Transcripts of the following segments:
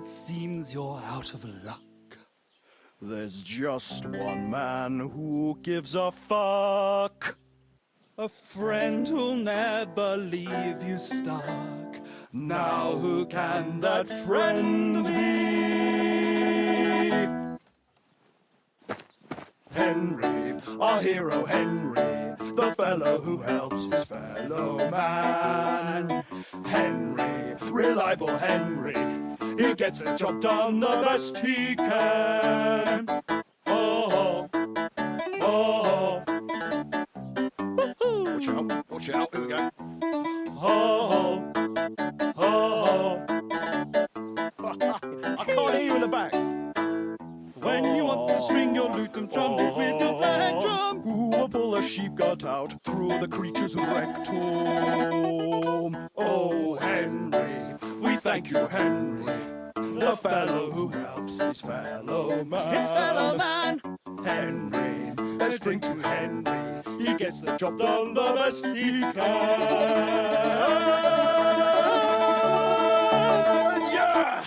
it seems you're out of luck. There's just one man who gives a fuck. A friend who'll never leave you stuck. Now who can that friend be? Henry, our hero Henry, the fellow who helps his fellow man. Henry, reliable Henry, he gets the job done the best he can. Oh, oh, Watch out, here we go. oh, oh. I can't hear you in the back. When you want to string your lute and trumpet with your back drum, Who will pull a sheep gut out through the creature's rectum? Oh, Henry, we thank you, Henry, the fellow who helps his fellow man. his fellow man. Henry, let's drink to Henry. He gets the job done the best he can. Yeah!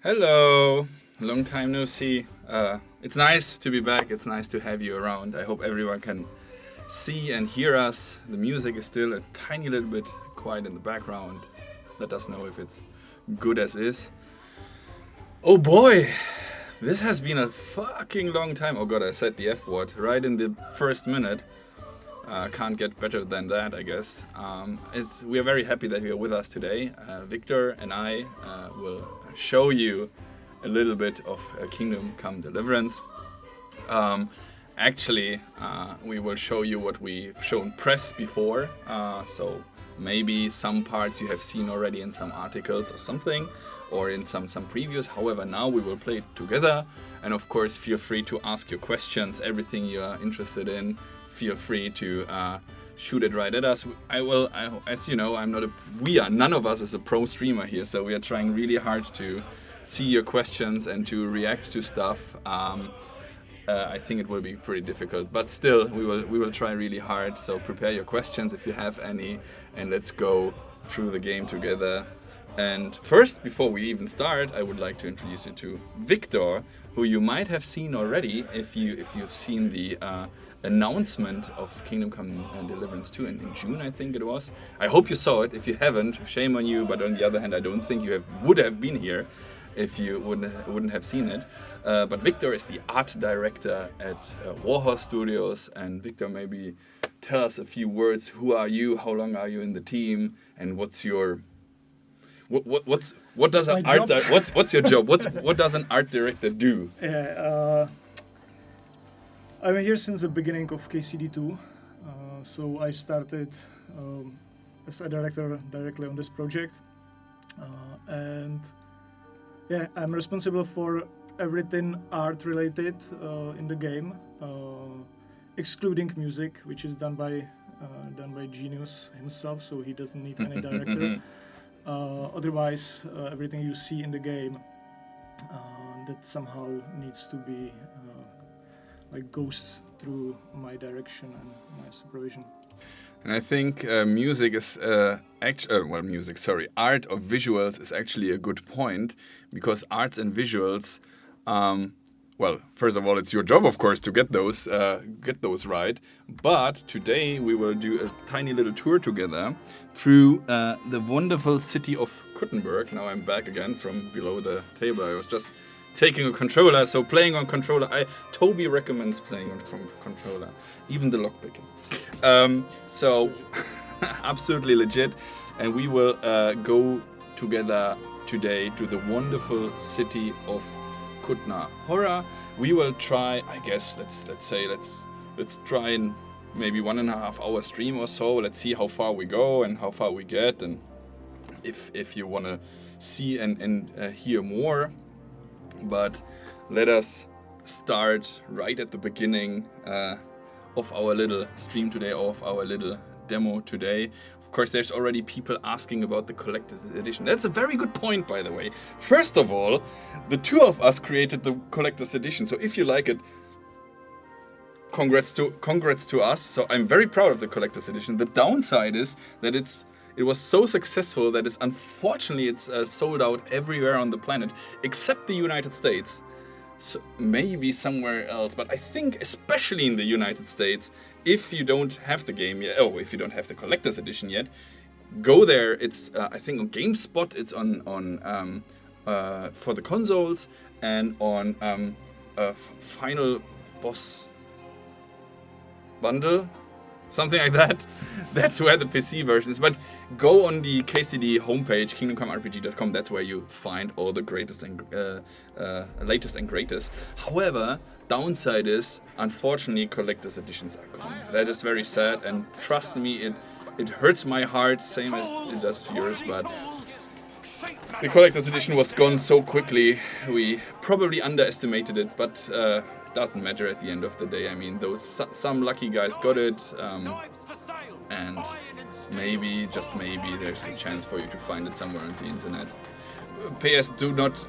Hello, long time no see. It's nice to be back, it's nice to have you around. I hope everyone can see and hear us. The music is still a tiny little bit quiet in the background. Let us know if it's good as is. Oh boy, this has been a fucking long time. Oh god, I said the F word right in the first minute. Can't get better than that, I guess. We are very happy that you are with us today. Victor and I will show you a little bit of Kingdom Come Deliverance. Actually, we will show you what we've shown press before. So maybe some parts you have seen already in some articles or something, or in some previews. However, now we will play it together. And of course, feel free to ask your questions, everything you are interested in. Feel free to shoot it right at us. As you know, none of us is a pro streamer here, so we are trying really hard to see your questions and to react to stuff. I think it will be pretty difficult, but still, we will try really hard. So prepare your questions if you have any, and let's go through the game together. And first, before we even start, I would like to introduce you to Victor, who you might have seen already if you've seen the announcement of Kingdom Come Deliverance 2 in June, I think it was. I hope you saw it. If you haven't, shame on you, but on the other hand, I don't think you would have been here. if you wouldn't have seen it. But Victor is the art director at WarhorseStudios, and Victor, maybe tell us a few words. Who are you? How long are you in the team? And what's your what does an art what's your job? What does an art director do? Yeah, I'm here since the beginning of KCD2. So I started as a director directly on this project, and yeah, I'm responsible for everything art related in the game, excluding music, which is done by Genius himself. So he doesn't need any director. Otherwise, everything you see in the game that somehow needs to be goes through my direction and my supervision. And I think music is art or visuals is actually a good point, because arts and visuals, well, first of all, it's your job, of course, to get those right. But today we will do a tiny little tour together through the wonderful city of Kuttenberg. Now I'm back again from below the table. I was just taking a controller, so playing on controller. Toby recommends playing on controller, even the lockpicking. So absolutely legit, and we will go together today to the wonderful city of Kutna Hora. We will try, I guess, let's try in maybe 1.5 hour stream or so. Let's see how far we go and how far we get, and if you want to see and hear more. But let us start right at the beginning of our little stream today, of our little demo today. Of course, there's already people asking about the collector's edition. That's a very good point, by the way. First of all, the two of us created the collector's edition. So if you like it, congrats to us. So I'm very proud of the collector's edition. The downside is that it was so successful that unfortunately it's sold out everywhere on the planet except the United States. So maybe somewhere else, but I think especially in the United States, if you don't have the game yet, if you don't have the collector's edition yet, go there. It's I think on GameSpot. It's on for the consoles, and on Final Boss Bundle. Something like that. That's where the PC version is. But go on the KCD homepage, kingdomcomrpg.com. That's where you find all the greatest and latest and greatest. However, downside is, unfortunately, collector's editions are gone. That is very sad, and trust me, it hurts my heart, same as it does yours. But the collector's edition was gone so quickly. We probably underestimated it, but doesn't matter at the end of the day. I mean, some lucky guys got it, and maybe, just maybe, there's a chance for you to find it somewhere on the internet. PS,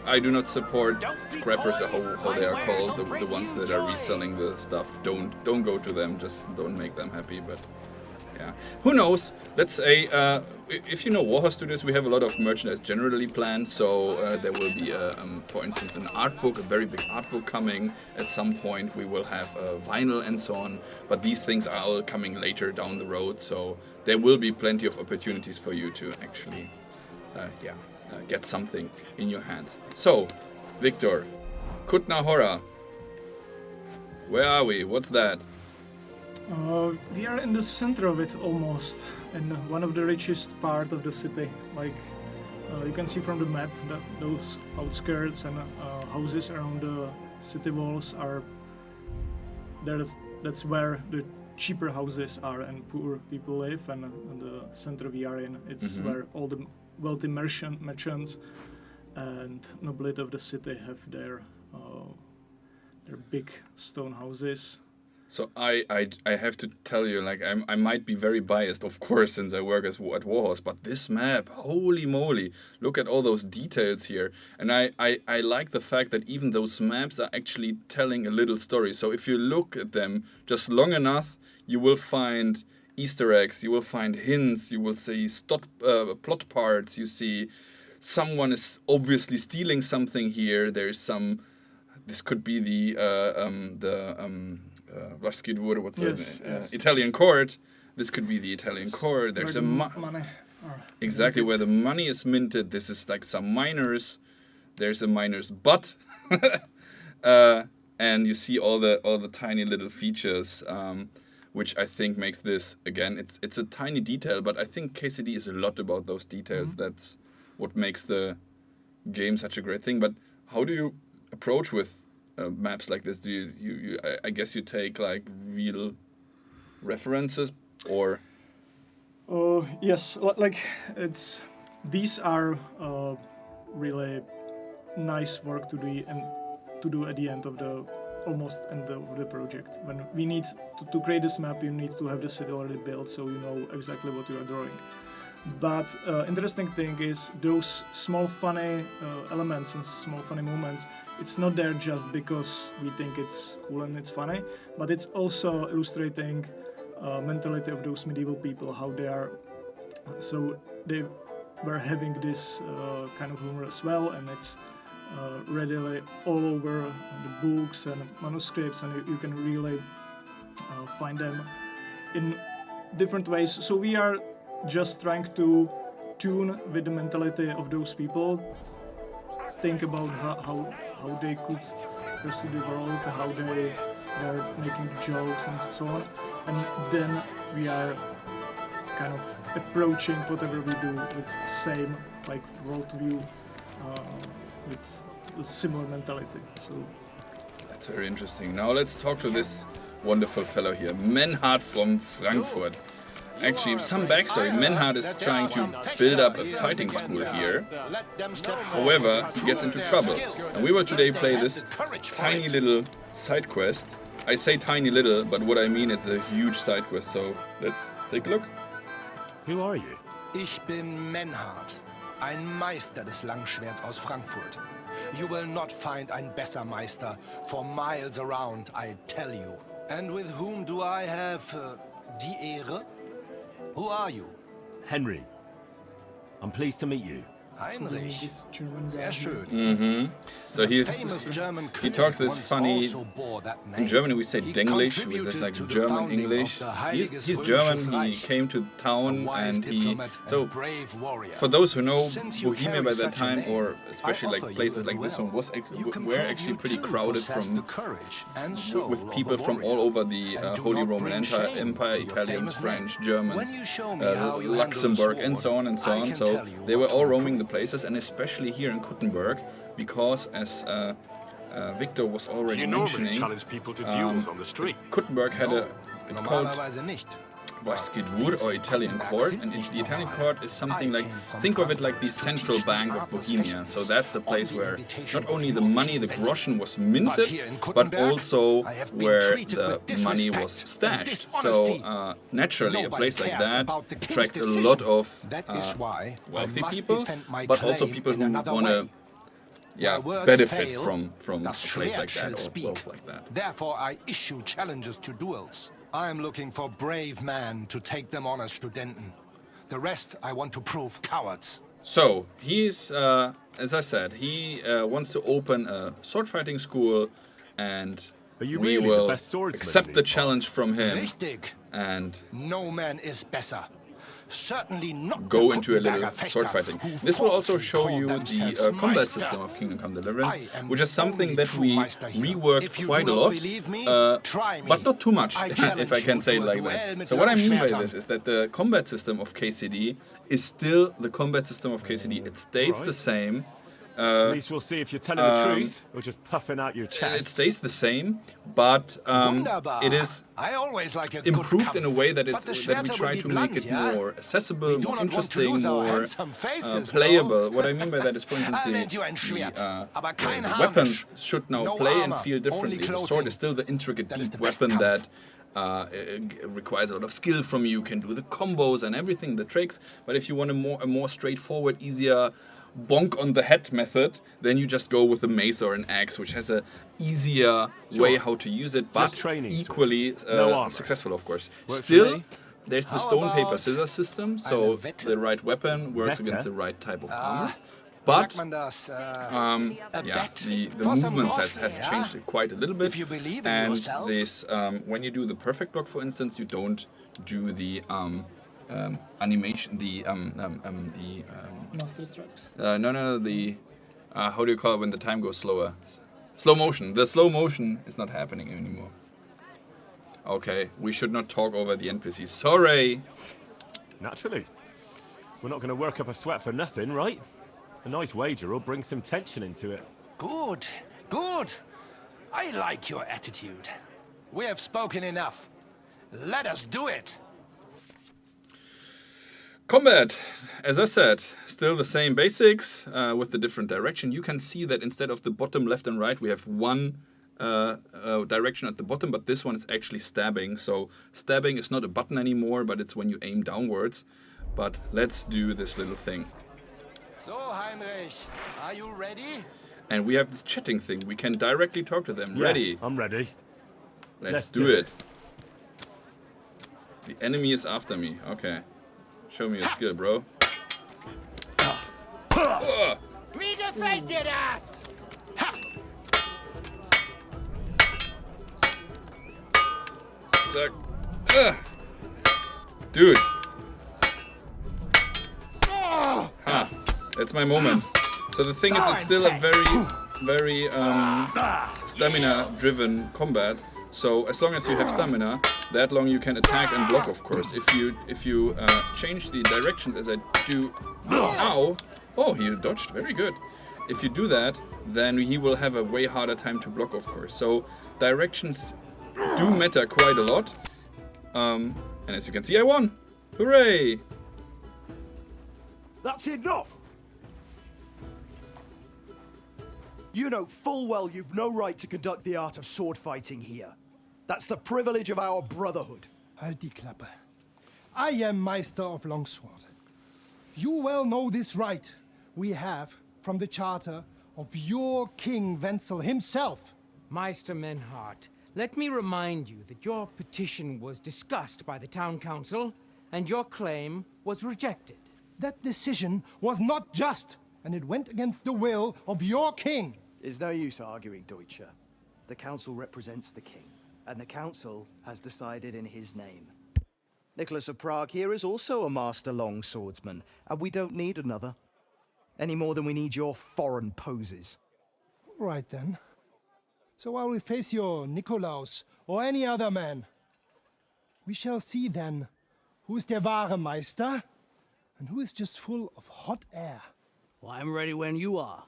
I do not support scrappers, how they are called, the ones that are reselling the stuff. Don't go to them, just don't make them happy. But yeah, who knows? Let's say, if you know WarhorseStudios, we have a lot of merchandise generally planned. So there will be, for instance, an art book, a very big art book coming at some point. We will have vinyl and so on. But these things are all coming later down the road. So there will be plenty of opportunities for you to actually, get something in your hands. So, Victor, Kutna Hora, where are we? What's that? We are in the center of it almost, in one of the richest part of the city. Like you can see from the map that those outskirts and houses around the city walls are there. That's where the cheaper houses are and poor people live, and the center we are in, it's where all the wealthy merchants and nobility of the city have their big stone houses. So I have to tell you, like, I might be very biased, of course, since I work at Warhorse, but this map, holy moly, look at all those details here. And I like the fact that even those maps are actually telling a little story. So if you look at them just long enough, you will find Easter eggs, you will find hints, you will see plot parts, you see someone is obviously stealing something here. There's some, this could be the Italian court. This could be the Italian court. There's a money. Exactly, where the money is minted. This is like some miners. there's a miner's butt, and you see all the tiny little features, which I think makes this, again, it's a tiny detail, but I think KCD is a lot about those details. That's what makes the game such a great thing. But how do you approach with maps like this? Do you I guess you take like real references, or Yes, like these are really nice work to do at the end of the almost end of the project. When we need to create this map, you need to have the city already built, so you know exactly what you are drawing. But interesting thing is those small funny elements and small funny moments. It's not there just because we think it's cool and it's funny, but it's also illustrating mentality of those medieval people, how they are. So they were having this kind of humor as well, and it's readily all over the books and manuscripts, and you can really find them in different ways. So we are just trying to tune with the mentality of those people, think about how they could perceive the world, how they are making jokes and so on, and then we are kind of approaching whatever we do with same like worldview, with a similar mentality. So that's very interesting. Now let's talk to this wonderful fellow here, Menhard from Frankfurt. Actually, some backstory. Menhard is trying to build up a fighting school here. However, he gets into trouble. And we will today play this tiny little side quest. I say tiny little, but what I mean it's a huge side quest. So let's take a look. Who are you? Ich bin Menhard, ein Meister des Langschwerts aus Frankfurt. You will not find ein besser Meister for miles around, I tell you. And with whom do I have die Ehre? Who are you? Henry. I'm pleased to meet you. Heinrich. this German guy Sehr here. schön. So he talks this funny. In Germany we say Denglish, which is like German English. He's German. He came to town and he. So for those who know Bohemia by that time, or especially like places like this one, were actually pretty crowded with people from all over the Holy Roman Empire, Italians, French, Germans, Luxembourg, and so on and so on. So they were all roaming the places, and especially here in Kuttenberg, because as Victor was already mentioning, challenge people to duels on the street? Kuttenberg had it's called Normalerweise nicht. Vasquedur, or Italian court, and the Italian court is something like, think of it like the central bank of Bohemia. So that's the place where not only the money, the groschen, was minted, but also where the money was stashed. So naturally, a place like that attracts a lot of wealthy people, but also people who want to benefit from a place like that or wealth like that. Therefore, I issue challenges to duels. I am looking for brave men to take them on as Studenten. The rest I want to prove cowards. So, he's, as I said, he wants to open a sword fighting school, and Are you we really will the best swordsman accept in the these challenge from him Richtig. and No man is besser. Certainly not go the into a little Kuttenberger sword Fechter fighting. who This will also falsely show call you themselves the combat Meister. system of Kingdom Come Deliverance, I am which is the something only that true we Meister here. reworked If you quite a do not lot, believe me, try me. but not too much, I if challenge I can you say it to a like duel that. mit So what I mean by Langschwertern. this is that the combat system of KCD is still the combat system of KCD. It stays the same. At least we'll see if you're telling the truth or just puffing out your chest. It stays the same, but Wunderbar. it is I always like a good improved in a Kampf. way that, But it's, the that we Schwerter try will to be make blunt, it yeah? more accessible, We do more not want to interesting, lose our more handsome faces, playable. no? What I mean by that is, for instance, I lend you ein Schwert, aber kein the Harnisch. weapons should now No play and armor, feel differently. only The sword clothing. is still the intricate, That is deep the best weapon that Kampf. requires a lot of skill from you. You can do the combos and everything, the tricks. But if you want a more straightforward, easier bonk on the head method, then you just go with a mace or an axe, which has a easier way how to use it, but Just training equally No armor. successful, of course. Works for Still, me. there's the How stone, paper, about scissors system, eine so Wette? the right weapon works Wette? against the right type of armor. Sagt But man das? yeah, bet the for some movements groschen, have yeah? changed quite a little bit. If you believe in And yourself. this, when you do the perfect block, for instance, you don't do the animation, the Master strikes. no, the how do you call it when the time goes slower? Slow motion. The slow motion is not happening anymore. Okay, we should not talk over the NPCs. Sorry. Naturally. We're not going to work up a sweat for nothing, right? A nice wager will bring some tension into it. Good, good. I like your attitude. We have spoken enough. Let us do it. Combat, as I said, still the same basics with the different direction. You can see that instead of the bottom, left and right, we have one direction at the bottom, but this one is actually stabbing. So stabbing is not a button anymore, but it's when you aim downwards. But let's do this little thing. So, Heinrich, are you ready? And we have this chatting thing. We can directly talk to them. Yeah, Ready? I'm ready. Let's do it. The enemy is after me. Okay. Show me your skill, bro. We defended us! Zack. Dude. Ha. That's my moment. So the thing is, it's still a very stamina-driven combat. So as long as you have stamina, that long you can attack and block, of course. If you change the directions as I do now, oh, he dodged, very good. If you do that, then he will have a way harder time to block, of course. So directions do matter quite a lot. And as you can see, I won. Hooray! That's enough! You know full well you've no right to conduct the art of sword fighting here. That's the privilege of our brotherhood. Halt die Klappe. I am Meister of Longsword. You well know this right we have from the charter of your King Wenzel himself. Meister Menhart, let me remind you that your petition was discussed by the town council, and your claim was rejected. That decision was not just, and it went against the will of your king. It's no use arguing, Deutscher. The council represents the king, and the council has decided in his name. Nicholas of Prague here is also a master longswordsman, and we don't need another. Any more than we need your foreign poses. All right then. So while we face your Nikolaus or any other man, we shall see then who is der wahre Meister and who is just full of hot air. Well, I'm ready when you are,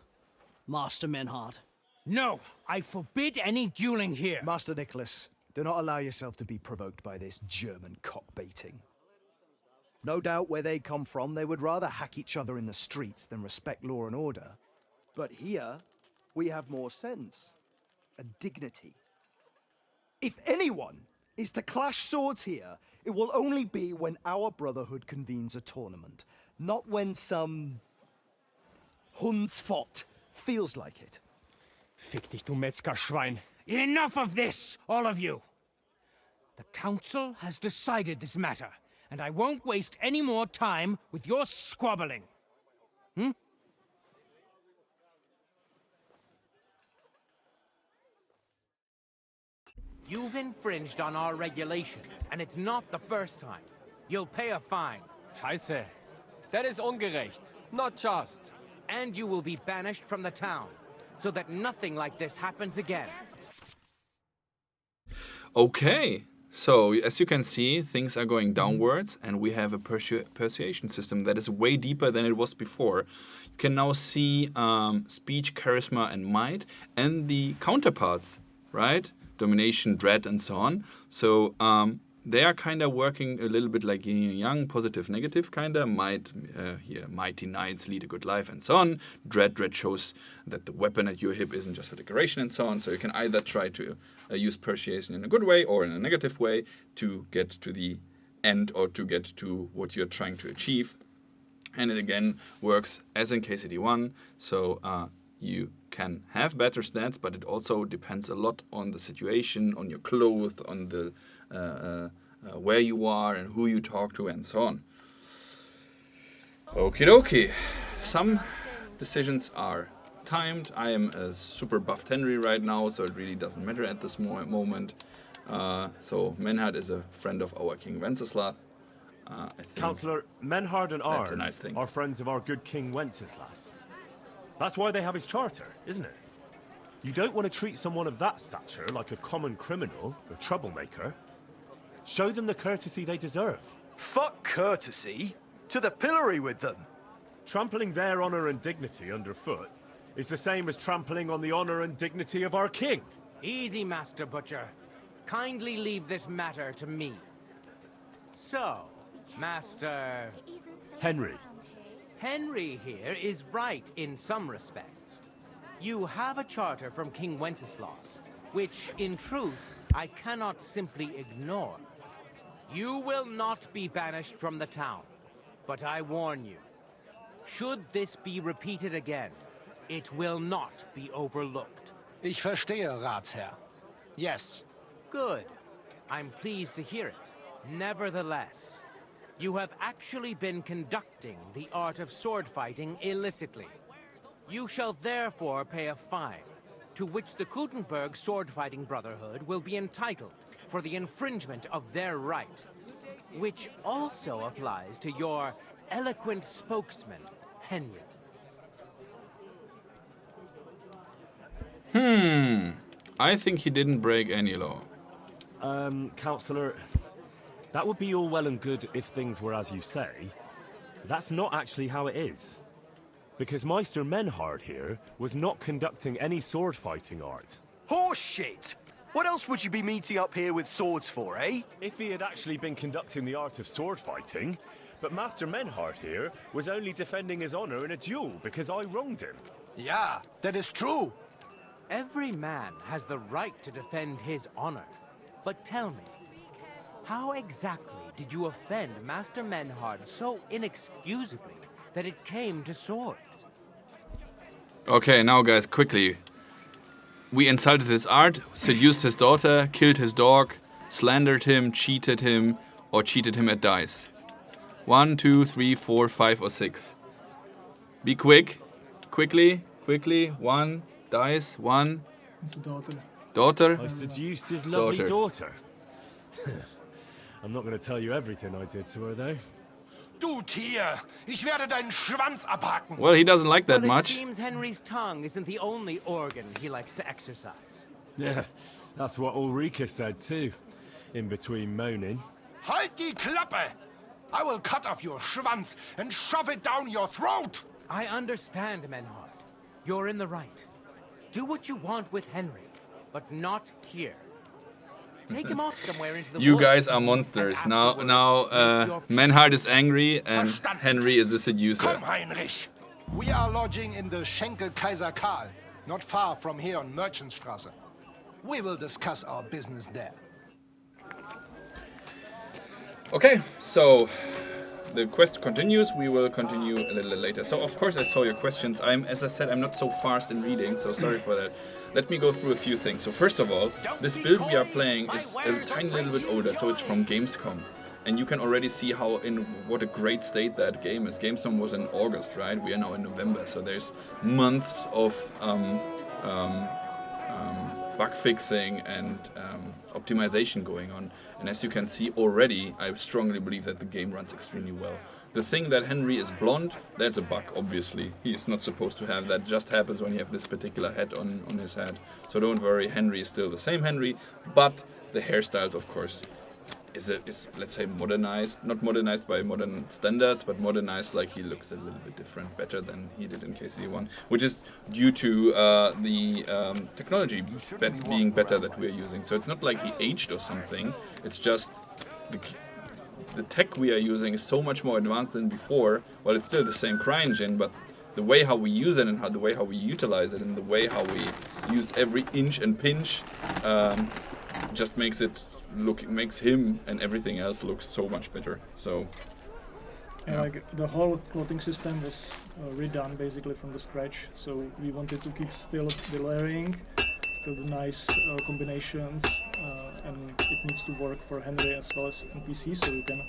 Master Menhart. No, I forbid any dueling here. Master Nicholas, do not allow yourself to be provoked by this German cock-baiting. No doubt where they come from, they would rather hack each other in the streets than respect law and order. But here, we have more sense and dignity. If anyone is to clash swords here, it will only be when our brotherhood convenes a tournament, not when some Hundsfott feels like it. Fick dich, du Metzgerschwein. Enough of this, all of you! The council has decided this matter, and I won't waste any more time with your squabbling. You've infringed on our regulations, and it's not the first time. You'll pay a fine. Scheiße. That is ungerecht. Not just. And you will be banished from the town, so that nothing like this happens again. Okay, so as you can see, things are going downwards, and we have a persuasion system that is way deeper than it was before. You can now see speech, charisma, and might, and the counterparts, right? Domination, dread, and so on. So they are kind of working a little bit like yin and yang, positive, negative, kind of. Might, here, mighty knights lead a good life, and so on. Dread shows that the weapon at your hip isn't just for decoration, and so on. So you can either try to use persuasion in a good way or in a negative way to get to the end or to get to what you're trying to achieve. And it again works as in KCD1. So you can have better stats, but it also depends a lot on the situation, on your clothes, on the where you are and who you talk to, and so on. Okie dokie. Some decisions are timed. I am a super buffed Henry right now, so it really doesn't matter at this moment. So Menhard is a friend of our King Wenceslav. I think Councillor, Menhard and that's Arn a nice thing. are friends of our good King Wenceslas. That's why they have his charter, isn't it? You don't want to treat someone of that stature like a common criminal or troublemaker. Show them the courtesy they deserve. Fuck courtesy. To the pillory with them. Trampling their honor and dignity underfoot is the same as trampling on the honor and dignity of our king. Easy, Master Butcher. Kindly leave this matter to me. So, Master... Henry. Henry here is right in some respects. You have a charter from King Wenceslaus, which, in truth, I cannot simply ignore. You will not be banished from the town, but I warn you, should this be repeated again, it will not be overlooked. Ich verstehe, Ratsherr. Yes. Good. I'm pleased to hear it. Nevertheless, you have actually been conducting the art of sword fighting illicitly. You shall therefore pay a fine, to which the Kuttenberg Sword Fighting Brotherhood will be entitled for the infringement of their right, which also applies to your eloquent spokesman, Henry. I think he didn't break any law. Counselor, that would be all well and good if things were as you say. That's not actually how it is. Because Meister Menhard here was not conducting any sword fighting art. Horseshit! What else would you be meeting up here with swords for, eh? If he had actually been conducting the art of sword fighting, but Master Menhard here was only defending his honor in a duel because I wronged him. Ja, that is true. Every man has the right to defend his honor. But tell me, how exactly did you offend Master Menhard so inexcusably that it came to swords? Okay, now guys, quickly. We insulted his art, seduced his daughter, killed his dog, slandered him, cheated him, or cheated him at dice. 1, 2, 3, 4, 5, or 6. Be quick. Quickly. 1, dice, 1. It's a daughter. Daughter. I seduced his lovely daughter. I'm not going to tell you everything I did to her, though. Du Tier, ich werde deinen Schwanz abhacken. Well, he doesn't like that But much. It seems Henry's tongue isn't the only organ he likes to exercise. Yeah, that's what Ulrika said too, in between moaning. Halt die Klappe! I will cut off your Schwanz and shove it down your throat! I understand, Menhard. You're in the right. Do what you want with Henry, but not here. Take him off somewhere into the You woods. guys are monsters. Now, Menhard is angry and Henry is a seducer. Komm, Heinrich! We are lodging in the Schenkel Kaiser Karl, not far from here on Merchantstraße. We will discuss our business there. Okay, so the quest continues. We will continue a little later. So, of course, I saw your questions. As I said, I'm not so fast in reading, so sorry for that. Let me go through a few things. So, first of all, this build we are playing is a tiny little bit older, so it's from Gamescom. And you can already see what a great state that game is. Gamescom was in August, right? We are now in November, so there's months of bug fixing and optimization going on. And as you can see already, I strongly believe that the game runs extremely well. The thing that Henry is blonde, that's a bug, obviously. He is not supposed to have that. It just happens when you have this particular hat on his head. So don't worry, Henry is still the same Henry, but the hairstyles, of course, is let's say modernized. Not modernized by modern standards, but modernized like he looks a little bit different, better than he did in KCD1, which is due to the technology being better that we're using. So it's not like he aged or something. It's just the tech we are using is so much more advanced than before. Well, it's still the same CryEngine, but the way how we use it and the way how we utilize it and the way how we use every inch and pinch just makes him and everything else look so much better. So yeah, like the whole clothing system was redone basically from the scratch. So we wanted to keep still the layering, still the nice combinations, and it needs to work for Henry as well as NPC, so you can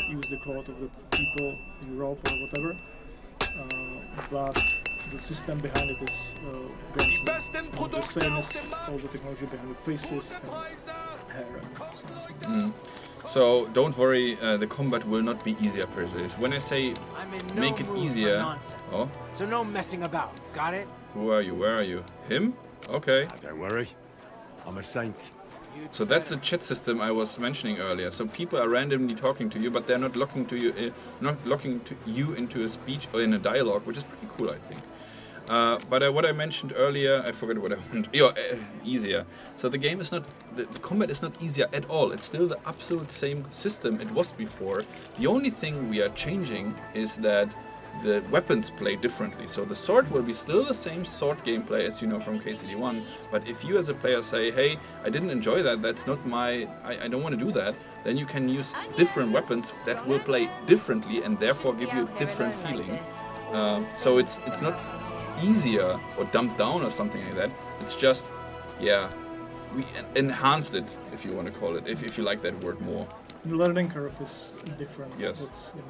use the cloth of the people, Europe or whatever. But the system behind it is the same as all the technology behind the faces and hair and so on. So don't worry, the combat will not be easier per se. So when I say I'm in no make it mood for easier, nonsense. oh, So no messing about. Got it? who are you? Where are you? Him? Okay. Don't worry. I'm a saint. So that's the chat system I was mentioning earlier. So people are randomly talking to you, but they're not locking you into a speech or in a dialogue, which is pretty cool, I think. But what I mentioned earlier, I forgot what I wanted. Easier. So the game is not, the combat is not easier at all. It's still the absolute same system it was before. The only thing we are changing is that the weapons play differently. So the sword will be still the same sword gameplay as you know from KCD1, but if you as a player say, hey, I didn't enjoy that, that's not my, I don't want to do that, then you can use different weapons that will play differently and therefore give you a different feeling. So it's not easier or dumbed down or something like that. It's just, yeah, we enhanced it, if you want to call it, if you like that word more. The learning curve is different. Yes. That's, you know,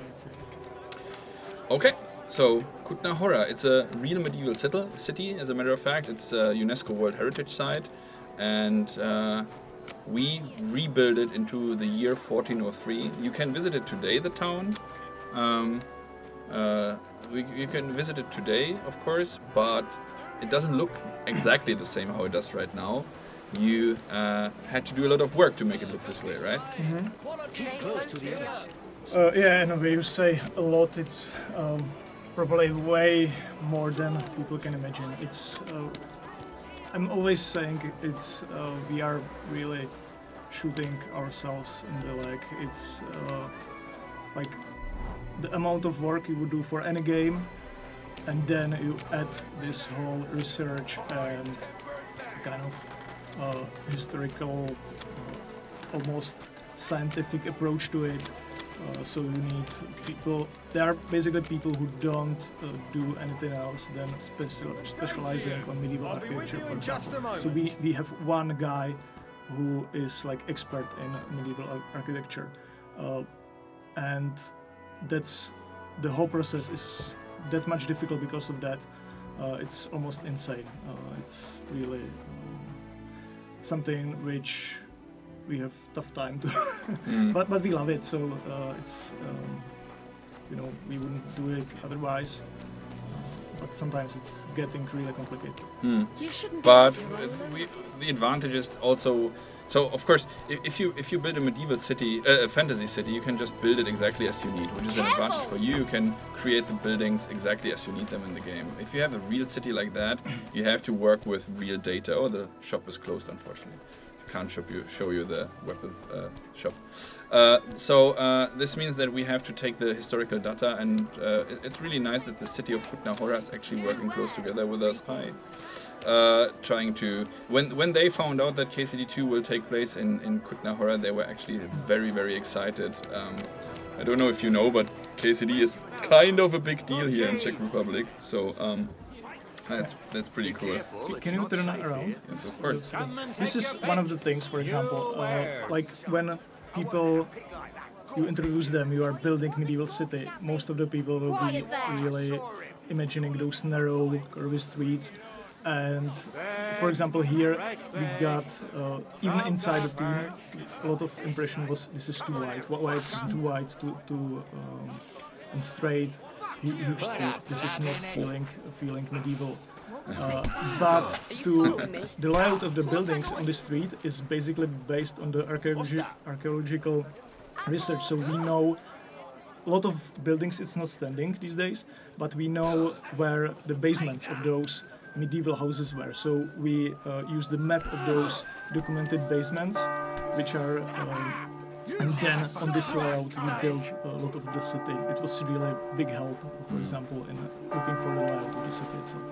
Okay, so Kutna Hora, it's a real medieval city, as a matter of fact. It's a UNESCO World Heritage Site, and we rebuilt it into the year 1403. You can visit it today, the town. You can visit it today, of course, but it doesn't look exactly the same how it does right now. You had to do a lot of work to make it look this way, right? Yeah, in a way you say a lot. It's probably way more than people can imagine. It's I'm always saying it's we are really shooting ourselves in the leg. It's like the amount of work you would do for any game, and then you add this whole research and kind of historical, almost scientific approach to it. So you need people. There are basically people who don't do anything else than specializing on medieval architecture, for example. So we have one guy who is like expert in medieval architecture, and that's the whole process is that much difficult because of that. It's almost insane. It's really something which we have tough time to, but we love it. So it's you know, we wouldn't do it otherwise. But sometimes it's getting really complicated. But the advantage is also, so of course, if you build a medieval city, a fantasy city, you can just build it exactly as you need, which is an advantage for you. You can create the buildings exactly as you need them in the game. If you have a real city like that, you have to work with real data. Oh, the shop is closed, unfortunately. Can't show you the weapon shop. So this means that we have to take the historical data, and it's really nice that the city of Kutna Hora is actually working close together with us. Hi. Trying to, when they found out that KCD2 will take place in Kutna Hora, they were actually very, very excited. I don't know if you know, but KCD is kind of a big deal here in Czech Republic. So that's pretty cool. Can you turn it around? Yes, of course. This is one of the things, for example, like when people, you introduce them, you are building medieval city, most of the people will be really imagining those narrow, curvy streets. And for example, here we got, even inside the team, a lot of impression was this is too wide. Why it's too wide and straight. Huge street. This is not feeling medieval. But the layout of the buildings on the street is basically based on the archaeological research. So we know a lot of buildings. It's not standing these days, but we know where the basements of those medieval houses were. So we use the map of those documented basements, which are. And then on this layout we built a lot of the city. It was really a big help, for example, in looking for the layout of the city itself.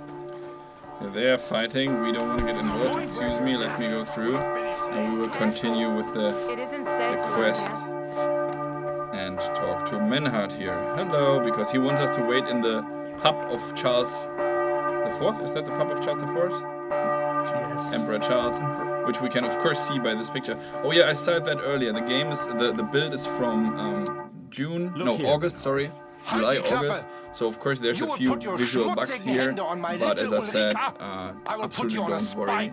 They are fighting, we don't want to get involved. Excuse me, let me go through. And we will continue with the quest and talk to Menhard here. Hello, because he wants us to wait in the pub of Charles IV. Is that the pub of Charles IV? Yes. Emperor Charles. Which we can of course see by this picture. Oh yeah, I said that earlier. The game is the build is from August. Sorry, July, August. So of course there's a few visual bugs here, but as I said, absolutely don't worry.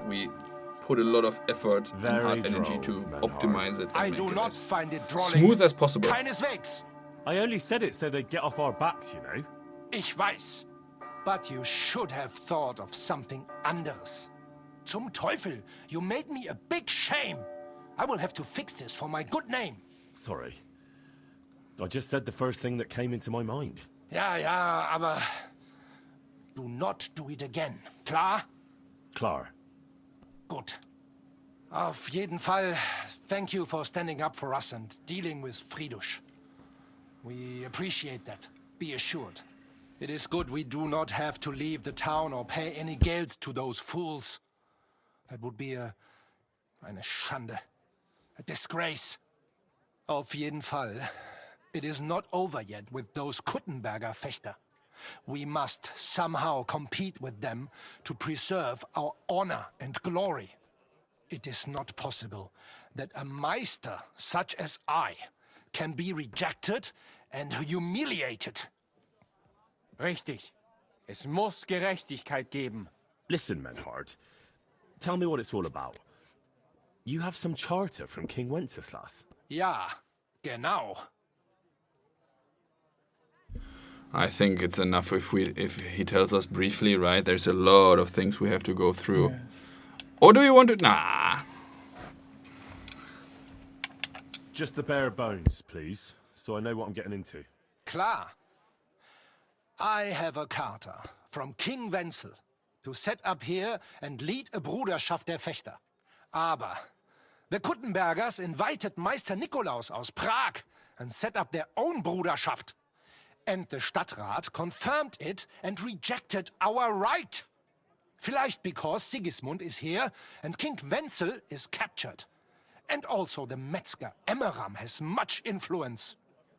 We put a lot of effort and Very hard energy droll, to Menhard. optimize it. I and do make it not as find it drolling. smooth as possible. Keineswegs. I only said it so they'd get off our backs, you know. Ich weiß. But you should have thought of something anderes. Zum Teufel, you made me a big shame. I will have to fix this for my good name. Sorry. I just said the first thing that came into my mind. Ja, aber do not do it again. Klar? Klar. Gut. Auf jeden Fall, thank you for standing up for us and dealing with Fridush. We appreciate that. Be assured. It is good we do not have to leave the town or pay any geld to those fools. That would be eine Schande. A disgrace. Auf jeden Fall, it is not over yet with those Kuttenberger Fechter. We must somehow compete with them to preserve our honor and glory. It is not possible that a Meister such as I can be rejected and humiliated. Richtig. Es muss Gerechtigkeit geben. Listen, Menhard. Tell me what it's all about. You have some charter from King Wenceslas. Ja, genau. I think it's enough if he tells us briefly, right? There's a lot of things we have to go through. Yes. Or do you want to? Nah. Just the bare bones, please, so I know what I'm getting into. Klar. I have a charter from King Wenzel to set up here and lead a Bruderschaft der Fechter. Aber the Kuttenbergers invited Meister Nikolaus aus Prague and set up their own Bruderschaft. And the Stadtrat confirmed it and rejected our right. Vielleicht because Sigismund is here and King Wenzel is captured. And also the Metzger Emmeram has much influence.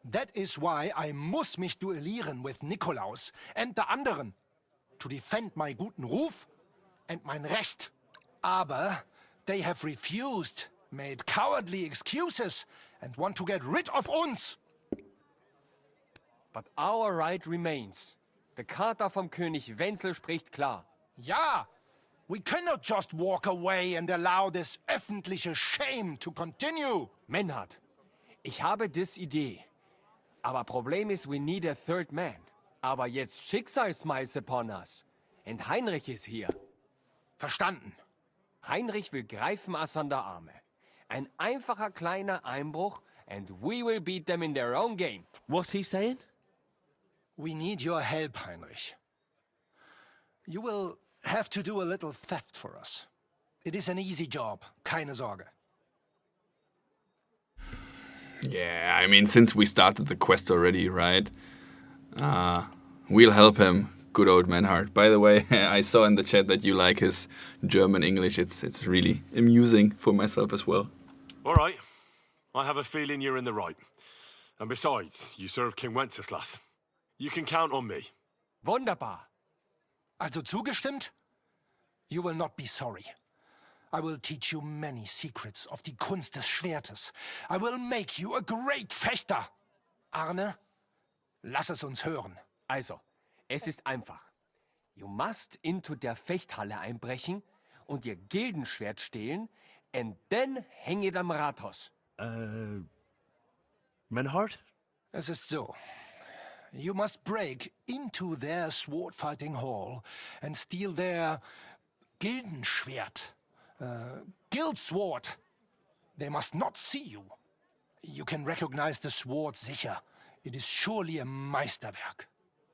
That is why I muss mich duellieren with Nikolaus and the anderen. To defend my guten Ruf and mein Recht. Aber they have refused, made cowardly excuses and want to get rid of uns. But our right remains. The Charta vom König Wenzel spricht klar. Ja, we cannot just walk away and allow this öffentliche shame to continue. Menhard, ich habe dis Idee. Aber Problem ist, we need a third man. Aber jetzt Schicksalsmeis upon us. And Heinrich ist hier. Verstanden. Heinrich will greifen us an der Arme. Ein einfacher kleiner Einbruch and we will beat them in their own game. What's he saying? We need your help, Heinrich. You will have to do a little theft for us. It is an easy job, keine Sorge. Yeah, I mean, since we started the quest already, right? We'll help him. Good old Menhard. By the way, I saw in the chat that you like his German English. It's really amusing for myself as well. All right. I have a feeling you're in the right. And besides, you serve King Wenceslas. You can count on me. Wunderbar. Also zugestimmt? You will not be sorry. I will teach you many secrets of die Kunst des Schwertes. I will make you a great Fechter. Arne, lass es uns hören. Also, es ist einfach. You must into der Fechthalle einbrechen und ihr Gildenschwert stehlen and then hang it am Rathaus. Menhard? Es ist so. You must break into their sword-fighting hall and steal their Gildenschwert. Guild sword. They must not see you. You can recognize the sword sicher. It is surely a Meisterwerk.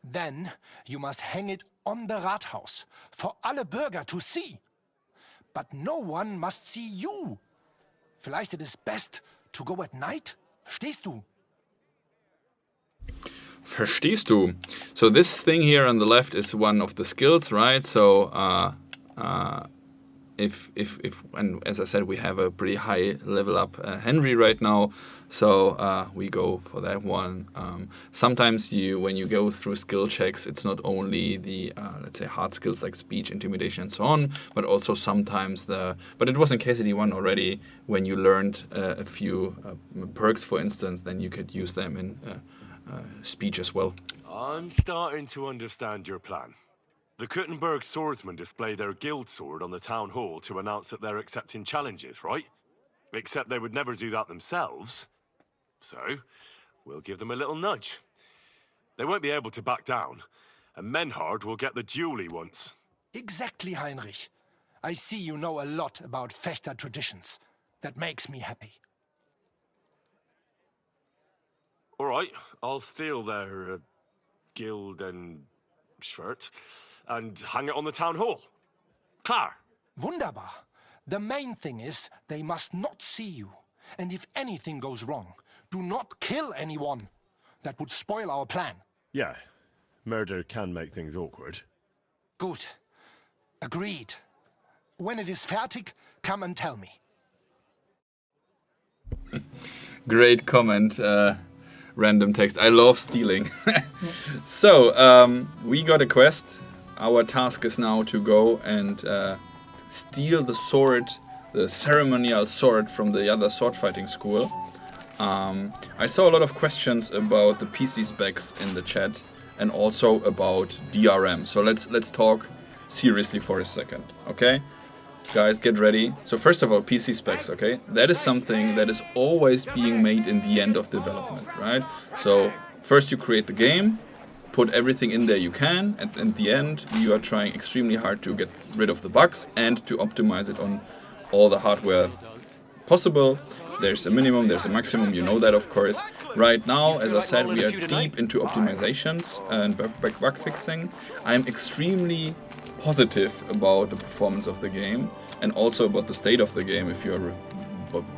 Then you must hang it on the Rathaus for alle Bürger to see. But no one must see you. Vielleicht it is best to go at night? Verstehst du? Verstehst du? So this thing here on the left is one of the skills, right? So if and as I said, we have a pretty high level up Henry right now, so we go for that one. Sometimes when you go through skill checks, it's not only the let's say hard skills like speech, intimidation, and so on, but also sometimes but it was in KCD1 already when you learned a few perks, for instance, then you could use them in speech as well. I'm starting to understand your plan. The Kuttenberg swordsmen display their guild sword on the town hall to announce that they're accepting challenges, right? Except they would never do that themselves. So, we'll give them a little nudge. They won't be able to back down, and Menhard will get the duel he wants. Exactly, Heinrich. I see you know a lot about Fechter traditions. That makes me happy. All right, I'll steal their guild and shirt and hang it on the town hall. Klar. Wunderbar. The main thing is they must not see you. And if anything goes wrong, do not kill anyone. That would spoil our plan. Yeah, murder can make things awkward. Gut. Agreed. When it is fertig, come and tell me. Great comment, random text. I love stealing. So, we got a quest. Our task is now to go and steal the sword, the ceremonial sword from the other sword fighting school. I saw a lot of questions about the PC specs in the chat and also about DRM. So let's talk seriously for a second, okay? Guys, get ready. So first of all, PC specs, okay? That is something that is always being made in the end of development, right? So first you create the game, put everything in there you can, and in the end you are trying extremely hard to get rid of the bugs and to optimize it on all the hardware possible. There's a minimum, there's a maximum, you know that of course. Right now, as I said, we are deep into optimizations and bug fixing. I'm extremely positive about the performance of the game and also about the state of the game if you're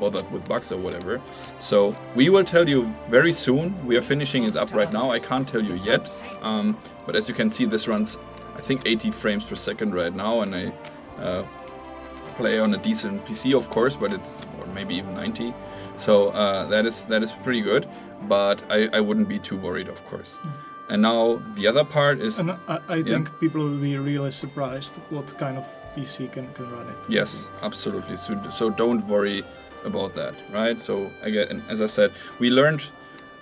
bothered with bugs or whatever. So we will tell you very soon. We are finishing it up right now. I can't tell you yet, but as you can see, this runs I think 80 frames per second right now, and I play on a decent PC of course, but it's or maybe even 90. So that is pretty good, but I wouldn't be too worried of course. And now the other part is... And I think people will be really surprised what kind of PC can run it. Yes, absolutely. So don't worry about that, right? So again, as I said, we learned,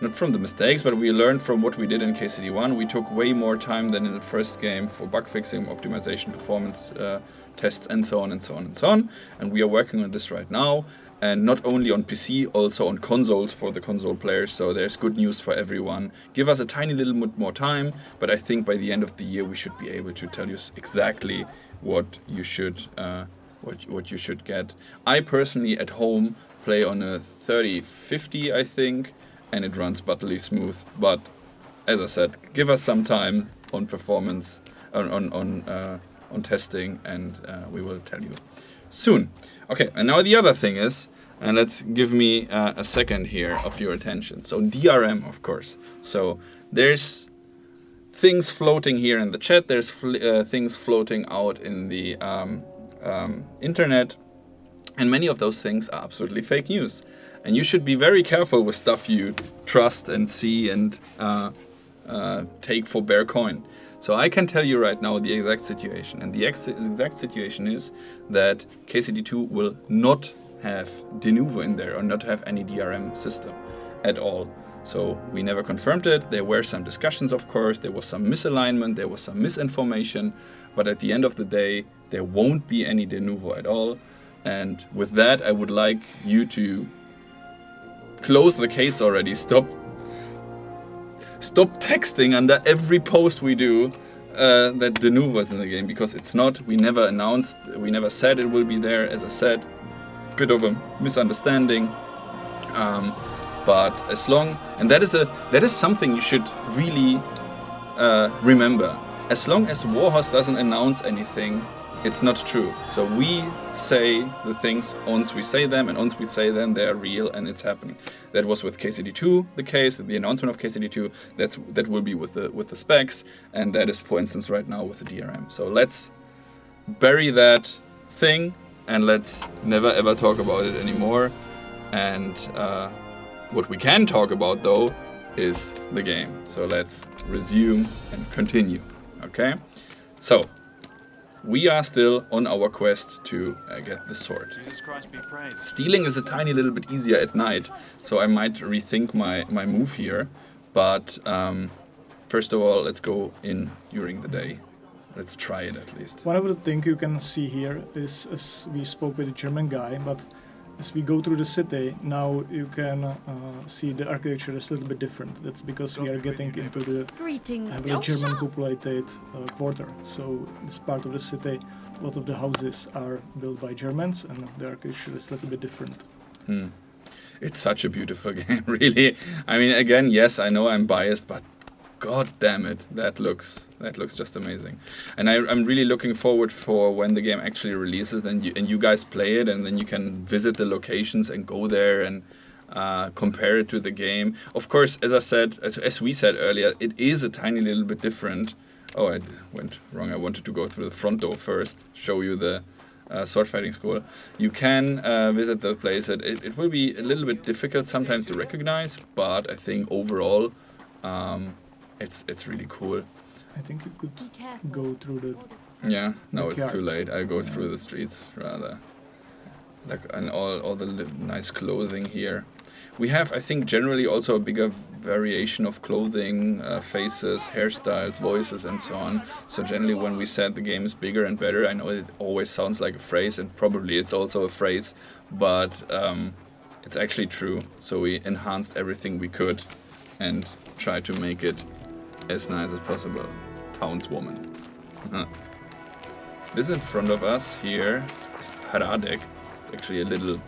not from the mistakes, but we learned from what we did in KCD1. We took way more time than in the first game for bug fixing, optimization, performance tests, and so on and so on and so on. And we are working on this right now. And not only on PC, also on consoles for the console players. So there's good news for everyone. Give us a tiny little bit more time, but I think by the end of the year we should be able to tell you exactly what you should what you should get. I personally at home play on a 3050, I think, and it runs butterly smooth. But as I said, give us some time on performance, on testing, and we will tell you soon. Okay, and now the other thing is, and let's give me a second here of your attention. So DRM, of course. So there's things floating here in the chat. There's things floating out in the internet. And many of those things are absolutely fake news. And you should be very careful with stuff you trust and see and take for bare coin. So I can tell you right now the exact situation. And the exact situation is that KCD2 will not have Denuvo in there or not have any DRM system at all. So we never confirmed it. There were some discussions, of course. There was some misalignment. There was some misinformation. But at the end of the day, there won't be any Denuvo at all. And with that, I would like you to close the case already. Stop texting under every post we do that Denuvo is in the game, because it's not. We never announced, we never said it will be there. As I said, bit of a misunderstanding. But as long, and that is something you should really remember. As long as Warhorse doesn't announce anything, it's not true. So we say the things once we say them, and once we say them, they are real and it's happening. That was with KCD2 the case, the announcement of KCD2. That will be with the specs, and that is, for instance, right now with the DRM. So let's bury that thing and let's never ever talk about it anymore. And what we can talk about though is the game. So let's resume and continue. Okay? So we are still on our quest to get the sword. Jesus Christ be praised. Stealing is a tiny little bit easier at night, so I might rethink my move here. But first of all, let's go in during the day. let's try it at least. One of the things you can see here is, as we spoke with the German guy, but as we go through the city, now you can see the architecture is a little bit different. That's because we are getting into the heavily German populated quarter. So this part of the city, a lot of the houses are built by Germans, and the architecture is a little bit different. It's such a beautiful game, really. I mean, again, yes, I know I'm biased, but god damn it, that looks just amazing. And I'm really looking forward for when the game actually releases and you guys play it, and then you can visit the locations and go there and compare it to the game. Of course, as I said, as we said earlier, it is a tiny little bit different. Oh, I went wrong. I wanted to go through the front door first, show you the sword fighting school. You can visit the place. It will be a little bit difficult sometimes to recognize, but I think overall it's really cool. I think you could go through the... Yeah, no, it's backyard. too late. I'll go through the streets rather. Like, and all the nice clothing here. We have, I think, generally also a bigger variation of clothing, faces, hairstyles, voices, and so on. So generally, when we said the game is bigger and better, I know it always sounds like a phrase, and probably it's also a phrase, but it's actually true. So we enhanced everything we could and tried to make it as nice as possible. Townswoman. This in front of us here is Hradek. It's actually a little,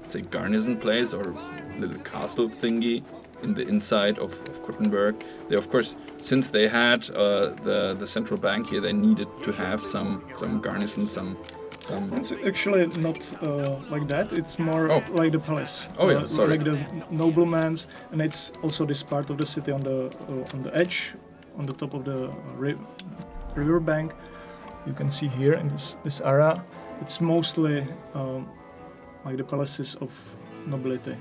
say, garrison place or little castle thingy in the inside of Kuttenberg. They, of course, since they had the central bank here, they needed to have some garrison, some. It's actually not like that. It's more like the palace. Oh yeah, sorry. Like the nobleman's, and it's also this part of the city on the edge, on the top of the river bank. You can see here in this area, it's mostly like the palaces of nobility.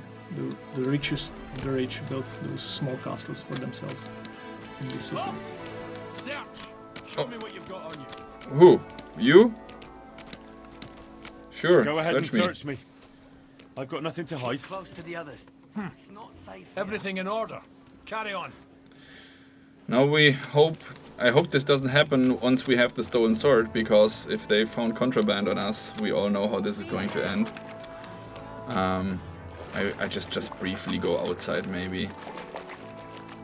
The richest of the rich built those small castles for themselves in this city. Search! Show me what you've got on you. Who? You? Sure. Go ahead and me. search me. I've got nothing to hide. Close to the others. It's not safe. Everything in order. Carry on. Now I hope this doesn't happen once we have the stolen sword, because if they found contraband on us, we all know how this is going to end. I just briefly go outside maybe.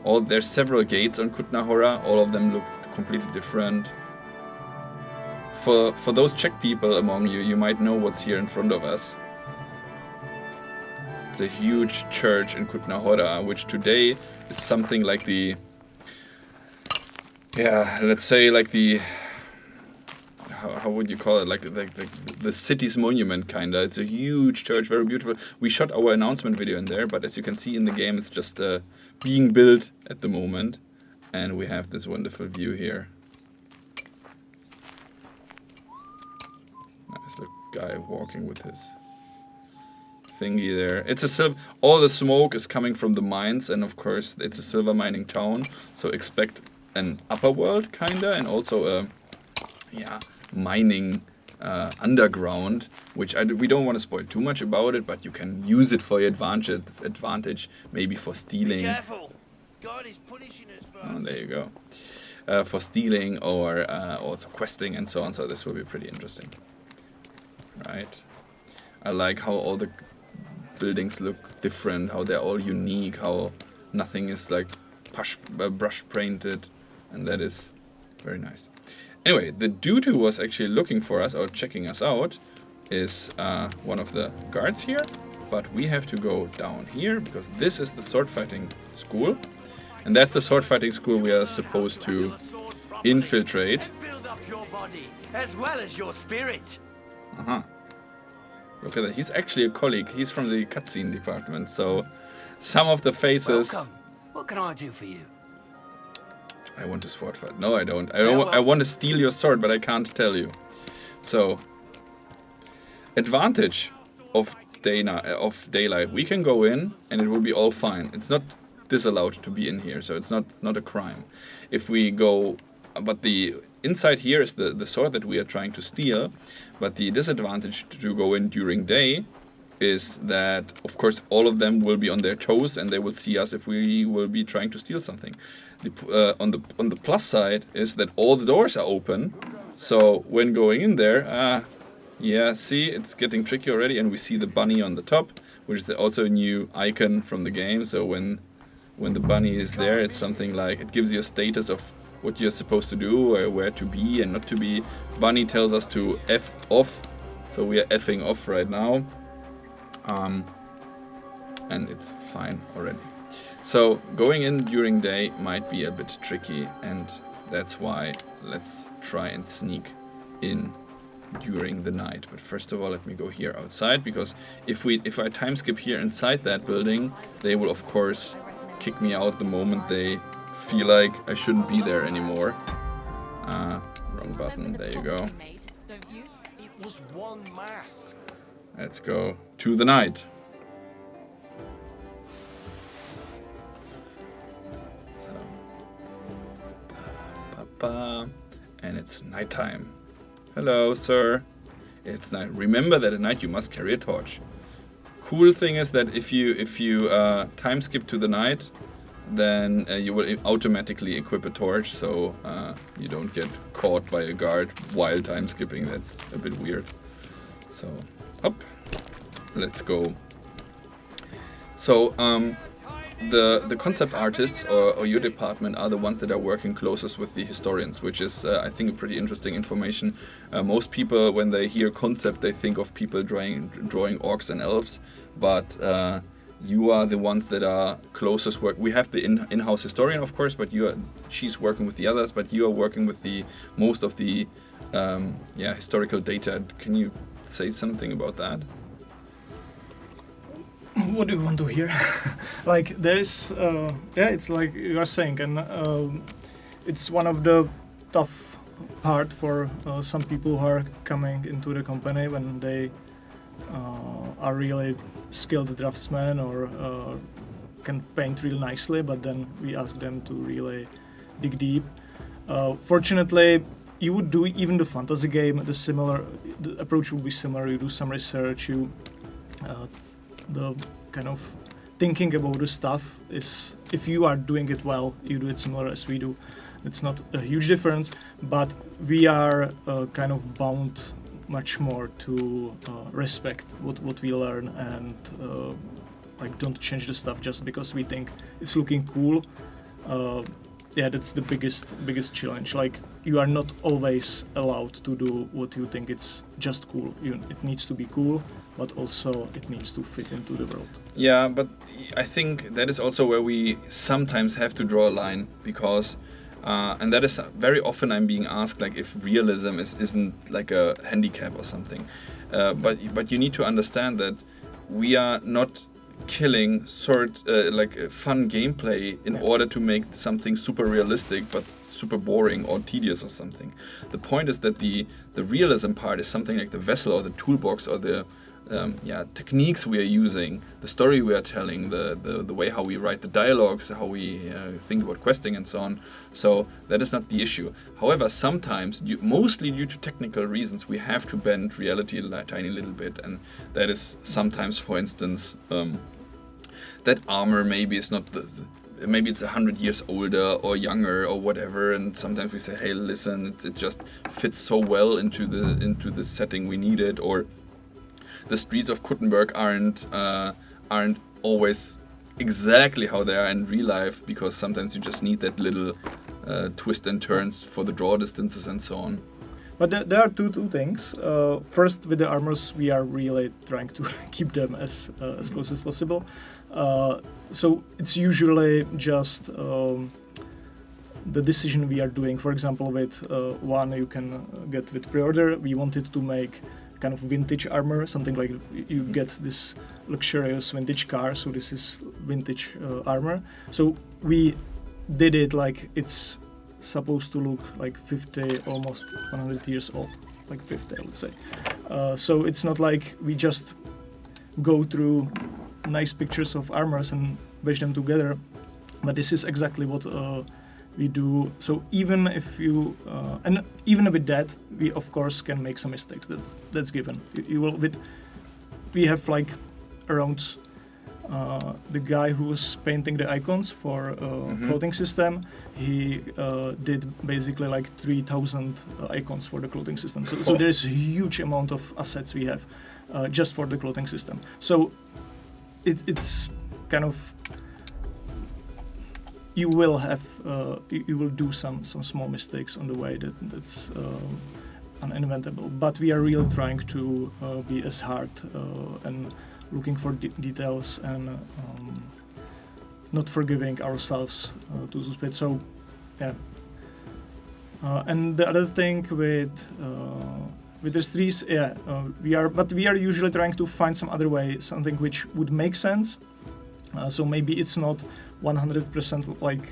There's several gates on Kutna Hora, all of them look completely different. For those Czech people among you, you might know what's here in front of us. It's a huge church in Kutna Hora, which today is something like the... Yeah, let's say like the... How would you call it? Like the city's monument, kinda. It's a huge church, very beautiful. We shot our announcement video in there, but as you can see in the game, it's just being built at the moment. And we have this wonderful view here. Nice little guy walking with his thingy there. It's a all the smoke is coming from the mines, and of course it's a silver mining town. So expect an upper world, kinda, and also a mining underground, which we don't want to spoil too much about it, but you can use it for your advantage, maybe for stealing. Be careful. God is punishing us for Oh, there you go. For stealing or also questing and so on. So this will be pretty interesting. Right. I like how all the buildings look different, how they're all unique, how nothing is like brush painted, and that is very nice. Anyway, the dude who was actually looking for us or checking us out is one of the guards here, but we have to go down here because this is the sword fighting school, and that's the sword fighting school we are supposed to infiltrate. build up your body as well as your spirit. Look at that. He's actually a colleague. He's from the cutscene department, so some of the faces... Welcome. What can I do for you? I want to sword fight. No, I don't. I want to steal your sword, but I can't tell you. So, advantage of daylight. We can go in, and it will be all fine. It's not disallowed to be in here, so it's not a crime. If we go... But the inside here is the sword that we are trying to steal, but the disadvantage to go in during day is that, of course, all of them will be on their toes and they will see us if we will be trying to steal something. On the plus side is that all the doors are open, so when going in there, yeah, see, it's getting tricky already, and we see the bunny on the top, which is also a new icon from the game. So when the bunny is there, it's something like, it gives you a status of what you're supposed to do, or where to be and not to be. Bunny tells us to F off, so we are effing off right now. And it's fine already. So going in during day might be a bit tricky, and that's why let's try and sneak in during the night. But first of all, let me go here outside, because if I time skip here inside that building, they will of course kick me out the moment they feel like I shouldn't be there anymore. Wrong button, there you go. It was one mass. Let's go to the night. And it's nighttime. Hello, sir. It's night. Remember that at night you must carry a torch. Cool thing is that if you time skip to the night, then you will automatically equip a torch, so you don't get caught by a guard while time skipping. That's a bit weird. So up, let's go. So the concept artists or your department are the ones that are working closest with the historians, which is I think a pretty interesting information. Most people, when they hear concept, they think of people drawing orcs and elves, but you are the ones that are closest work. We have the in-house historian, of course, but she's working with the others, but you are working with the most of the historical data. Can you say something about that? What do you want to hear? Like there is, it's like you are saying, and it's one of the tough part for some people who are coming into the company when they are really skilled draftsmen or can paint real nicely, but then we ask them to really dig deep. Fortunately, you would do even the fantasy game. The approach would be similar. You do some research. The kind of thinking about the stuff is, if you are doing it well, you do it similar as we do. It's not a huge difference, but we are kind of bound much more to respect what we learn and like don't change the stuff just because we think it's looking cool. That's the biggest challenge. Like you are not always allowed to do what you think it's just cool. It needs to be cool, but also it needs to fit into the world. Yeah, but I think that is also where we sometimes have to draw a line, because and that is very often I'm being asked, like, if realism isn't like a handicap or something. But you need to understand that we are not killing fun gameplay in order to make something super realistic but super boring or tedious or something. The point is that the realism part is something like the vessel or the toolbox or the techniques we are using, the story we are telling, the way how we write the dialogues, how we think about questing and so on. So that is not the issue. However, sometimes, mostly due to technical reasons, we have to bend reality a tiny little bit, and that is sometimes, for instance, that armor maybe is not maybe it's 100 years older or younger or whatever, and sometimes we say, hey, listen, it just fits so well into the setting we need it, or the streets of Kuttenberg aren't always exactly how they are in real life, because sometimes you just need that little twist and turns for the draw distances and so on. But there are two things. First, with the armors, we are really trying to keep them as close as possible. So it's usually just the decision we are doing. For example, with one you can get with pre-order. We wanted to make kind of vintage armor, something like you get this luxurious vintage car, so this is vintage armor. So we did it like it's supposed to look like 50, almost 100 years old, like 50 I would say. So it's not like we just go through nice pictures of armors and wedge them together, but this is exactly what we do. So even if you and even with that, we of course can make some mistakes. That's given. You will we have like around the guy who was painting the icons for clothing system. He did basically like 3,000 icons for the clothing system. So there's a huge amount of assets we have just for the clothing system. So it's kind of, you will have you will do some small mistakes on the way that's uninventable. But we are really trying to be as hard and looking for details and not forgiving ourselves to split. So yeah. And the other thing with the streets, we are usually trying to find some other way, something which would make sense. So maybe it's not 100% like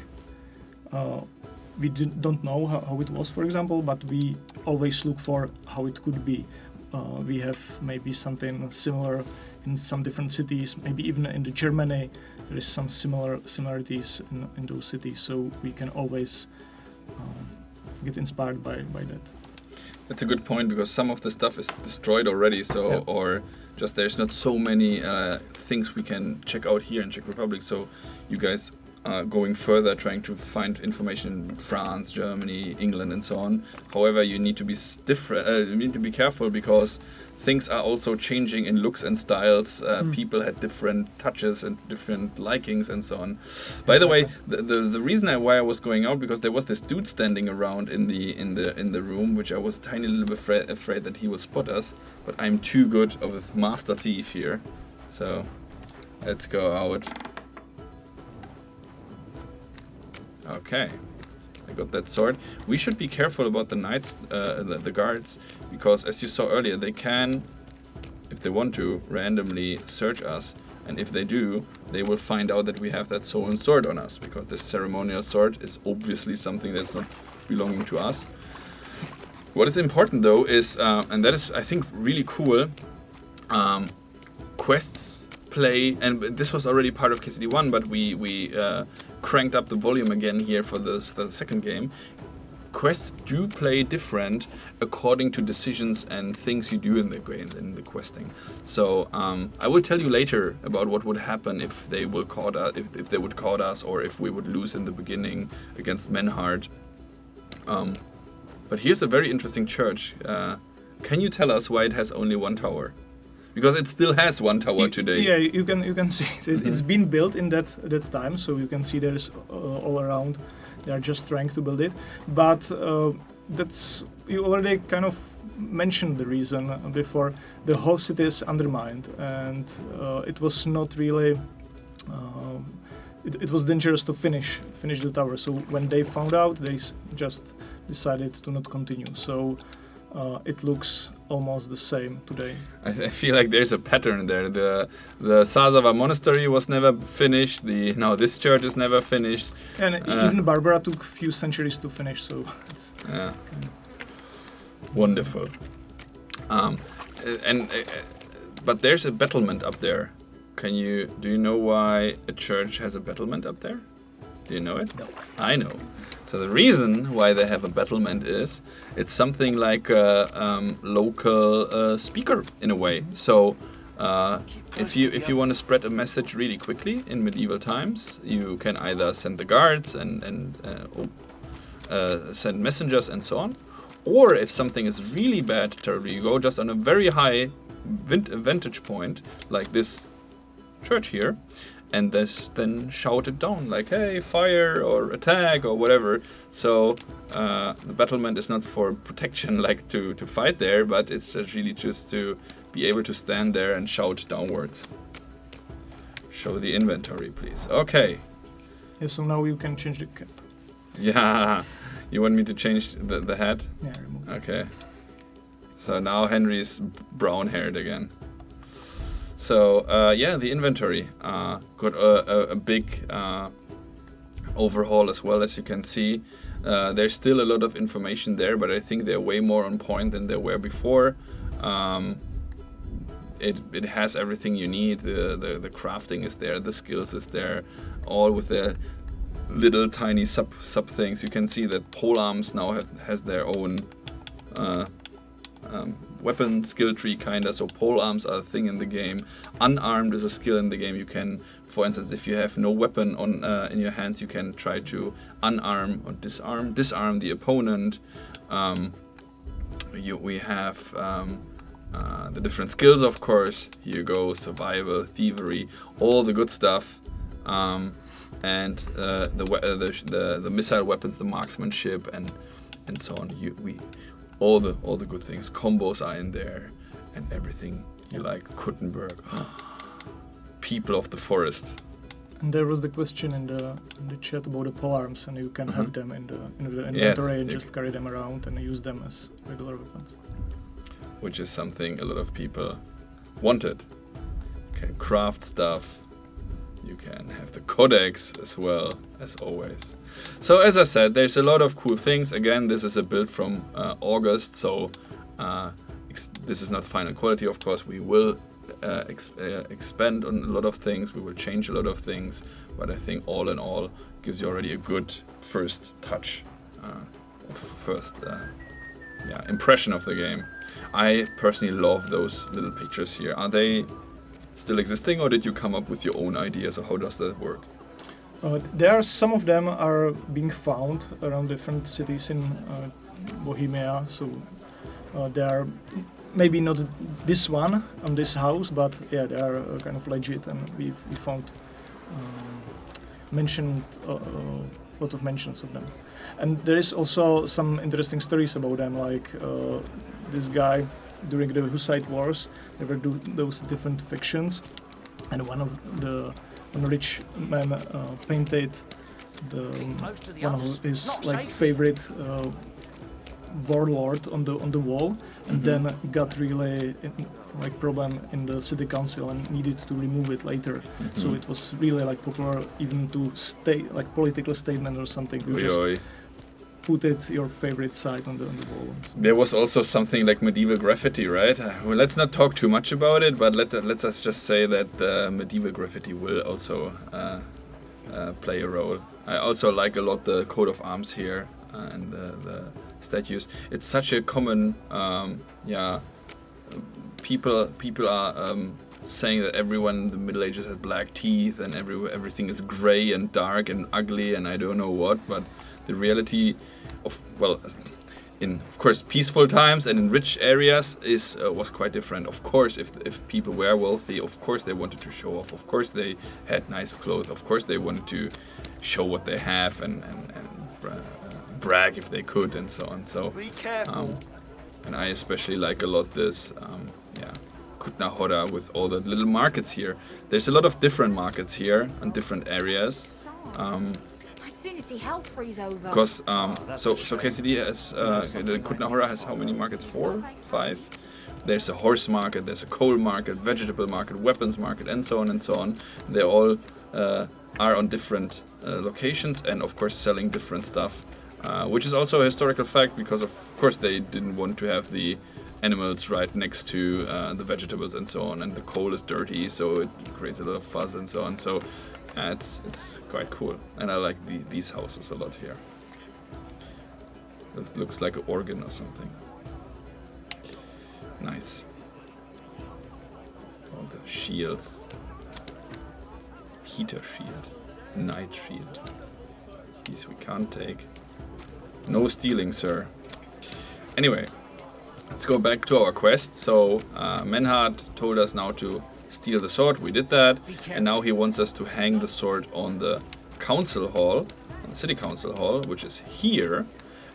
we don't know how it was, for example, but we always look for how it could be. We have maybe something similar in some different cities, maybe even in Germany. There is some similarities in those cities, so we can always get inspired by that. That's a good point, because some of the stuff is destroyed already, so or just there's not so many things we can check out here in Czech Republic. So you guys are going further, trying to find information in France, Germany, England, and so on. However, you need to be you need to be careful, because things are also changing in looks and styles. People had different touches and different likings and so on. By the way, the reason why I was going out, because there was this dude standing around in the room, which I was a tiny little bit afraid that he will spot us. But I'm too good of a master thief here, so let's go out. Okay. I got that sword. We should be careful about the knights, the guards, because as you saw earlier, they can, if they want to, randomly search us. And if they do, they will find out that we have that stolen sword on us, because this ceremonial sword is obviously something that's not belonging to us. What is important though is, and that is I think really cool, quests play, and this was already part of KCD1, but we cranked up the volume again here for the second game. Quests do play different according to decisions and things you do in the game, in the questing. So I will tell you later about what would happen if they will caught us, if they would caught us, or if we would lose in the beginning against Menhard. But here's a very interesting church. Can you tell us why it has only one tower? Because it still has one tower today. Yeah, you can see it. It's been built in that time, so you can see there's all around. They are just trying to build it, but that's, you already kind of mentioned the reason before. The whole city is undermined, and it was not really. It was dangerous to finish the tower. So when they found out, they just decided to not continue. So. It looks almost the same today. I feel like there's a pattern there. The Sazava monastery was never finished. Now this church is never finished. And even Barbara took a few centuries to finish. So it's wonderful. But there's a battlement up there. Do you know why a church has a battlement up there? Do you know it? No. I know. So the reason why they have a battlement is it's something like a local speaker in a way. So if you want to spread a message really quickly in medieval times, you can either send the guards and send messengers and so on, or if something is really bad, terribly, you go just on a very high vantage point like this church here, and then shout it down like, hey, fire or attack or whatever. So the battlement is not for protection, like to fight there, but it's just really just to be able to stand there and shout downwards. Show the inventory, please. Okay. Yeah, so now you can change the cap. Yeah. You want me to change the hat? Yeah, remove it. Okay. So now Henry's brown-haired again. So yeah, the inventory got a big overhaul as well, as you can see. There's still a lot of information there, but I think they're way more on point than they were before. It has everything you need. The crafting is there, the skills is there, all with the little tiny sub things. You can see that polearms now has their own weapon skill tree kinda. So pole arms are a thing in the game. Unarmed is a skill in the game. You can, for instance, if you have no weapon on in your hands, you can try to unarm or disarm the opponent. We have the different skills, of course. Here you go, survival, thievery, all the good stuff. And the missile weapons, the marksmanship, and so on. All the good things. Combos are in there, and everything you like. Kuttenberg, people of the forest. And there was the question in the chat about the polearms, and you can have them in the inventory and just carry them around and use them as regular weapons. Which is something a lot of people wanted. You can craft stuff. You can have the codex as well, as always. So as I said, there's a lot of cool things. Again, this is a build from August, so this is not final quality, of course. We will expand on a lot of things. We will change a lot of things. But I think all in all, gives you already a good first touch, impression of the game. I personally love those little pictures here. Are they still existing, or did you come up with your own ideas, or how does that work? Some of them are being found around different cities in Bohemia, so they are maybe not this one on this house, but yeah, they are kind of legit, and we found a lot of mentions of them. And there is also some interesting stories about them, like this guy during the Hussite Wars. There were those different factions, and one rich man painted one of his favorite warlord on the wall, and then got really problem in the city council and needed to remove it later. So it was really popular even to political statement or something. You just put it your favorite side on the wall. There was also something like medieval graffiti, right? Well, let's not talk too much about it, but let's us just say that medieval graffiti will also play a role. I also like a lot the coat of arms here and the statues. It's such a common, people are saying that everyone in the Middle Ages had black teeth and everything is gray and dark and ugly and I don't know what, but the reality of course peaceful times and in rich areas was quite different. Of course, if people were wealthy, of course they wanted to show off. Of course they had nice clothes. Of course they wanted to show what they have and brag if they could and so on. So and I especially like a lot this Kutna Hora with all the little markets here. There's a lot of different markets here and different areas. As soon as the hell freeze over. Because so KCD has the Kutna Hora has how many markets? 4, 5. There's a horse market, there's a coal market, vegetable market, weapons market, and so on and so on. They all are on different locations and of course selling different stuff, which is also a historical fact because of course they didn't want to have the animals right next to the vegetables and so on, and the coal is dirty, so it creates a lot of fuzz and so on. So it's quite cool, and I like these houses a lot here. It looks like an organ or something. Nice. All the shields. Heater shield. Night shield. These we can't take. No stealing, sir. Anyway, let's go back to our quest. So Menhard told us now to steal the sword. We did that, and now he wants us to hang the sword on the council hall, on the city council hall, which is here.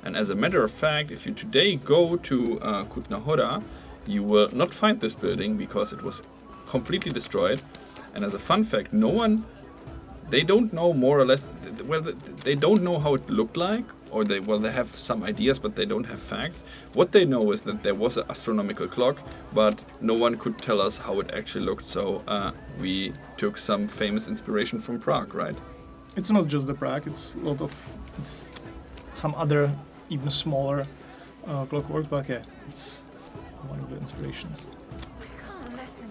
And as a matter of fact, if you today go to Kutna Hora, you will not find this building because it was completely destroyed. And as a fun fact, they don't know more or less, they don't know how it looked like, or they have some ideas, but they don't have facts. What they know is that there was an astronomical clock, but no one could tell us how it actually looked, so we took some famous inspiration from Prague, right? It's not just the Prague, it's some other, even smaller clockwork, but yeah, it's one of the inspirations.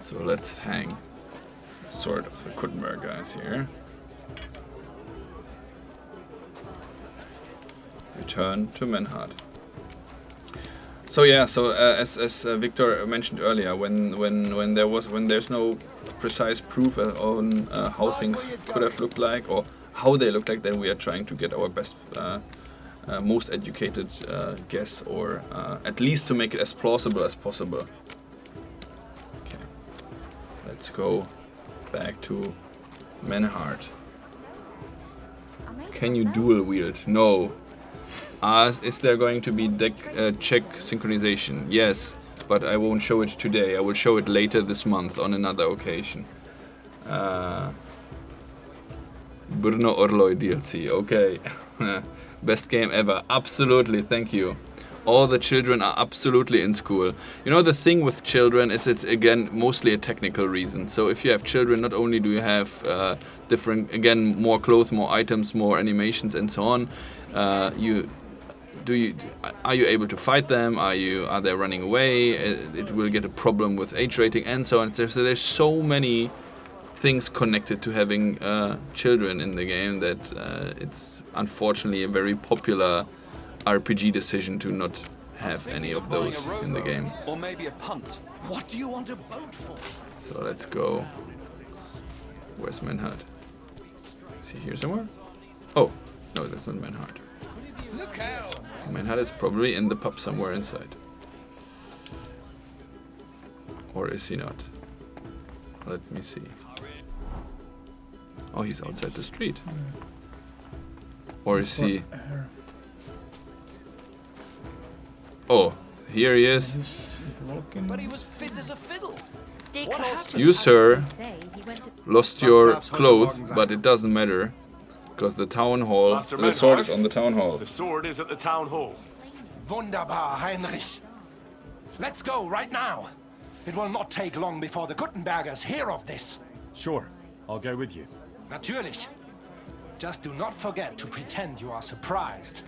So let's hang Sword of the Kuttenberg guys here. Return to Menhard. So yeah, as Victor mentioned earlier, when there's no precise proof on how things could have looked like or how they look like, then we are trying to get our best, most educated guess, or at least to make it as plausible as possible. Okay, let's go back to Menhard. Can you dual wield? No. Is there going to be check synchronization? Yes, but I won't show it today. I will show it later this month on another occasion. Bruno Orloj DLC. Okay. Best game ever. Absolutely. Thank you. All the children are absolutely in school. You know, the thing with children is it's, again, mostly a technical reason. So if you have children, not only do you have different, again, more clothes, more items, more animations, and so on, are you able to fight them? Are they running away? It will get a problem with age rating and so on. So there's so many things connected to having children in the game that it's unfortunately a very popular RPG decision to not have any of those in the game. Or maybe a punt. What do you want a boat for? So let's go. Where's Menhard? Is he here somewhere? Oh, no, that's not Menhard. Look out! Menhard is probably in the pub somewhere inside. Or is he not? Let me see. Oh, he's outside the street. Or is he... Oh, here he is. But he was fit as a fiddle. What happened? You, sir, lost your clothes, but it doesn't matter. Because the town hall... Master The sword Menhard, is on the town hall. The sword is at the town hall. Wunderbar, Heinrich. Let's go right now. It will not take long before the Gutenbergers hear of this. Sure, I'll go with you. Natürlich. Just do not forget to pretend you are surprised.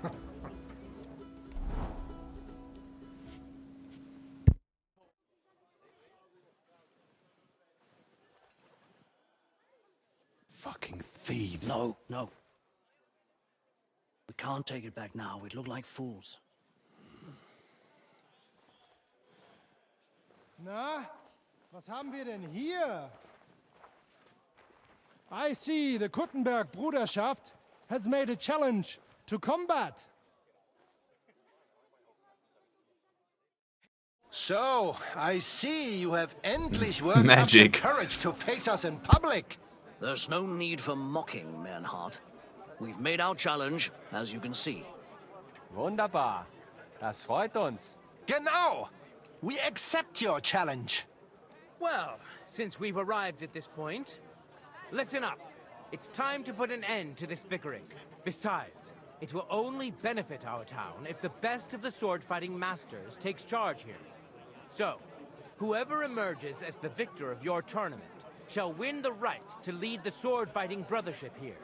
Fucking thieves. No, no. We can't take it back now. We'd look like fools. Na, was haben wir denn hier? I see the Kuttenberg Bruderschaft has made a challenge to combat. So, I see you have endlich worked up the Magic. courage to face us in public. There's no need for mocking, Menhard. We've made our challenge, as you can see. Wunderbar. Das freut uns. Genau. We accept your challenge. Well, since we've arrived at this point, listen up. It's time to put an end to this bickering. Besides, it will only benefit our town if the best of the sword-fighting masters takes charge here. So, whoever emerges as the victor of your tournament shall win the right to lead the sword-fighting brothership here.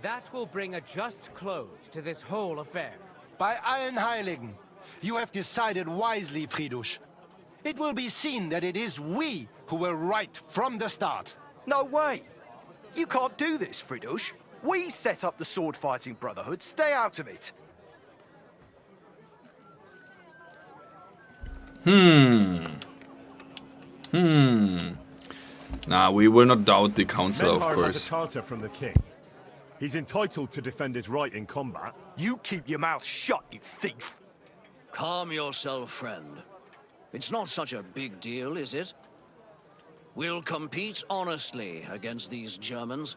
That will bring a just close to this whole affair. Bei allen Heiligen, you have decided wisely, Fridush. It will be seen that it is we who were right from the start. No way! You can't do this, Fridush. We set up the sword-fighting brotherhood. Stay out of it. Nah, we will not doubt the council, of Menhard has course. a charter from the king. He's entitled to defend his right in combat. You keep your mouth shut, you thief. Calm yourself, friend. It's not such a big deal, is it? We'll compete honestly against these Germans,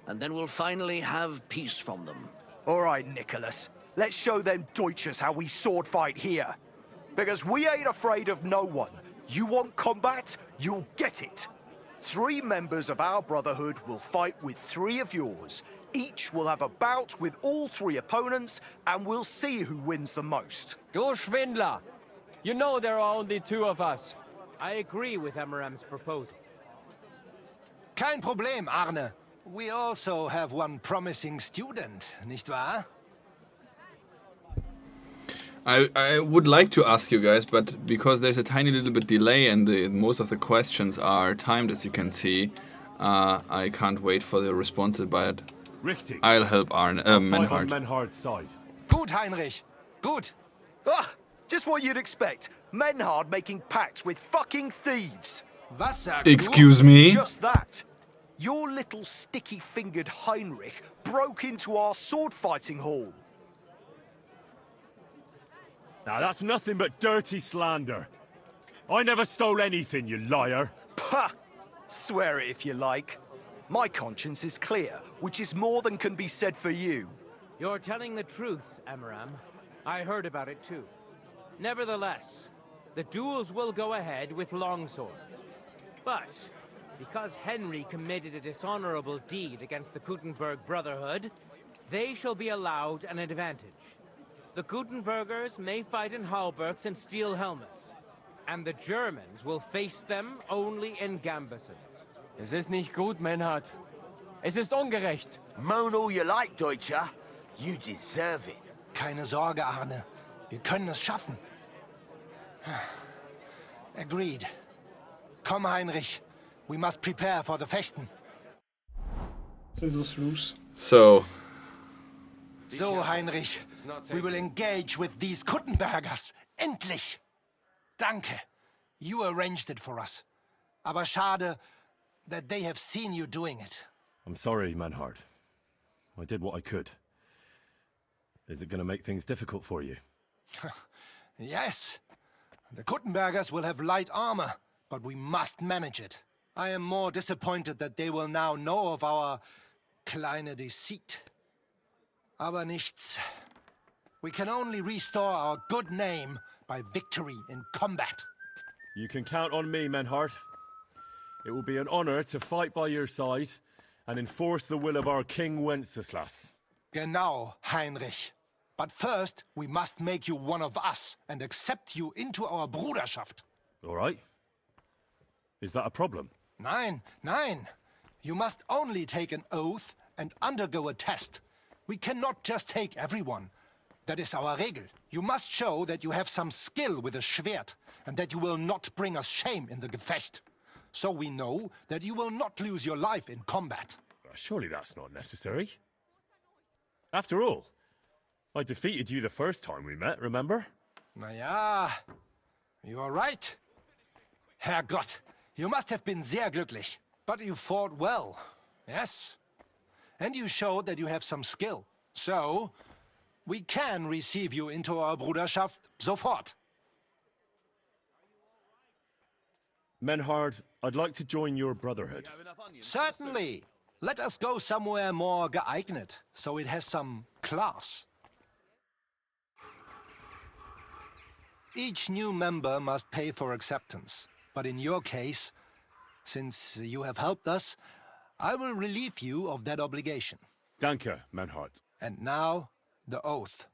and then we'll finally have peace from them. All right, Nicholas. Let's show them Deutschers how we sword fight here. Because we ain't afraid of no one. You want combat? You'll get it. 3 members of our brotherhood will fight with 3 of yours. Each will have a bout with all 3 opponents, and we'll see who wins the most. Du Schwindler! You know there are only 2 of us. I agree with Emerem's proposal. Kein Problem, Arne. We also have one promising student, nicht wahr? I would like to ask you guys, but because there's a tiny little bit delay and most of the questions are timed, as you can see, I can't wait for the responses, but Richtig. I'll help Fight on Menhard. Menhard's side. Gut, Heinrich. Gut. Ah! Just what you'd expect. Menhard making pacts with fucking thieves. Was sagst Excuse du? me? Just that. Your little sticky-fingered Heinrich broke into our sword-fighting hall. Now that's nothing but dirty slander. I never stole anything, you liar. Pah! Swear it if you like. My conscience is clear, which is more than can be said for you. You're telling the truth, Amaram. I heard about it too. Nevertheless, the duels will go ahead with longswords. But, because Henry committed a dishonorable deed against the Gutenberg Brotherhood, they shall be allowed an advantage. The Gutenbergers may fight in halberds and steel helmets, and the Germans will face them only in gambesons. Es ist nicht gut, Menhard. Es ist ungerecht. Moan all you like, Deutscher. You deserve it. Keine Sorge, Arne. Wir können es schaffen. Agreed. Komm, Heinrich. We must prepare for the Fechten. So it was Rus. So, So, Heinrich, we will engage with these Kuttenbergers. Endlich! Danke. You arranged it for us. Aber schade that they have seen you doing it. I'm sorry, Menhard. I did what I could. Is it going to make things difficult for you? Yes. The Kuttenbergers will have light armor, but we must manage it. I am more disappointed that they will now know of our kleine deceit. Aber nichts. We can only restore our good name by victory in combat. You can count on me, Menhard. It will be an honor to fight by your side and enforce the will of our King Wenceslas. Genau, Heinrich. But first, we must make you one of us and accept you into our Bruderschaft. All right? Is that a problem? Nein, nein. You must only take an oath and undergo a test. We cannot just take everyone. That is our Regel. You must show that you have some skill with a Schwert and that you will not bring us shame in the Gefecht. So we know that you will not lose your life in combat. Surely that's not necessary. After all, I defeated you the first time we met, remember? Na ja, you are right. Herrgott, you must have been sehr glücklich. But you fought well, yes? And you showed that you have some skill. So, we can receive you into our Bruderschaft sofort. Menhard, I'd like to join your brotherhood. Certainly. Let us go somewhere more geeignet, so it has some class. Each new member must pay for acceptance. But in your case, since you have helped us, I will relieve you of that obligation. Danke, Menhard. And now, the oath.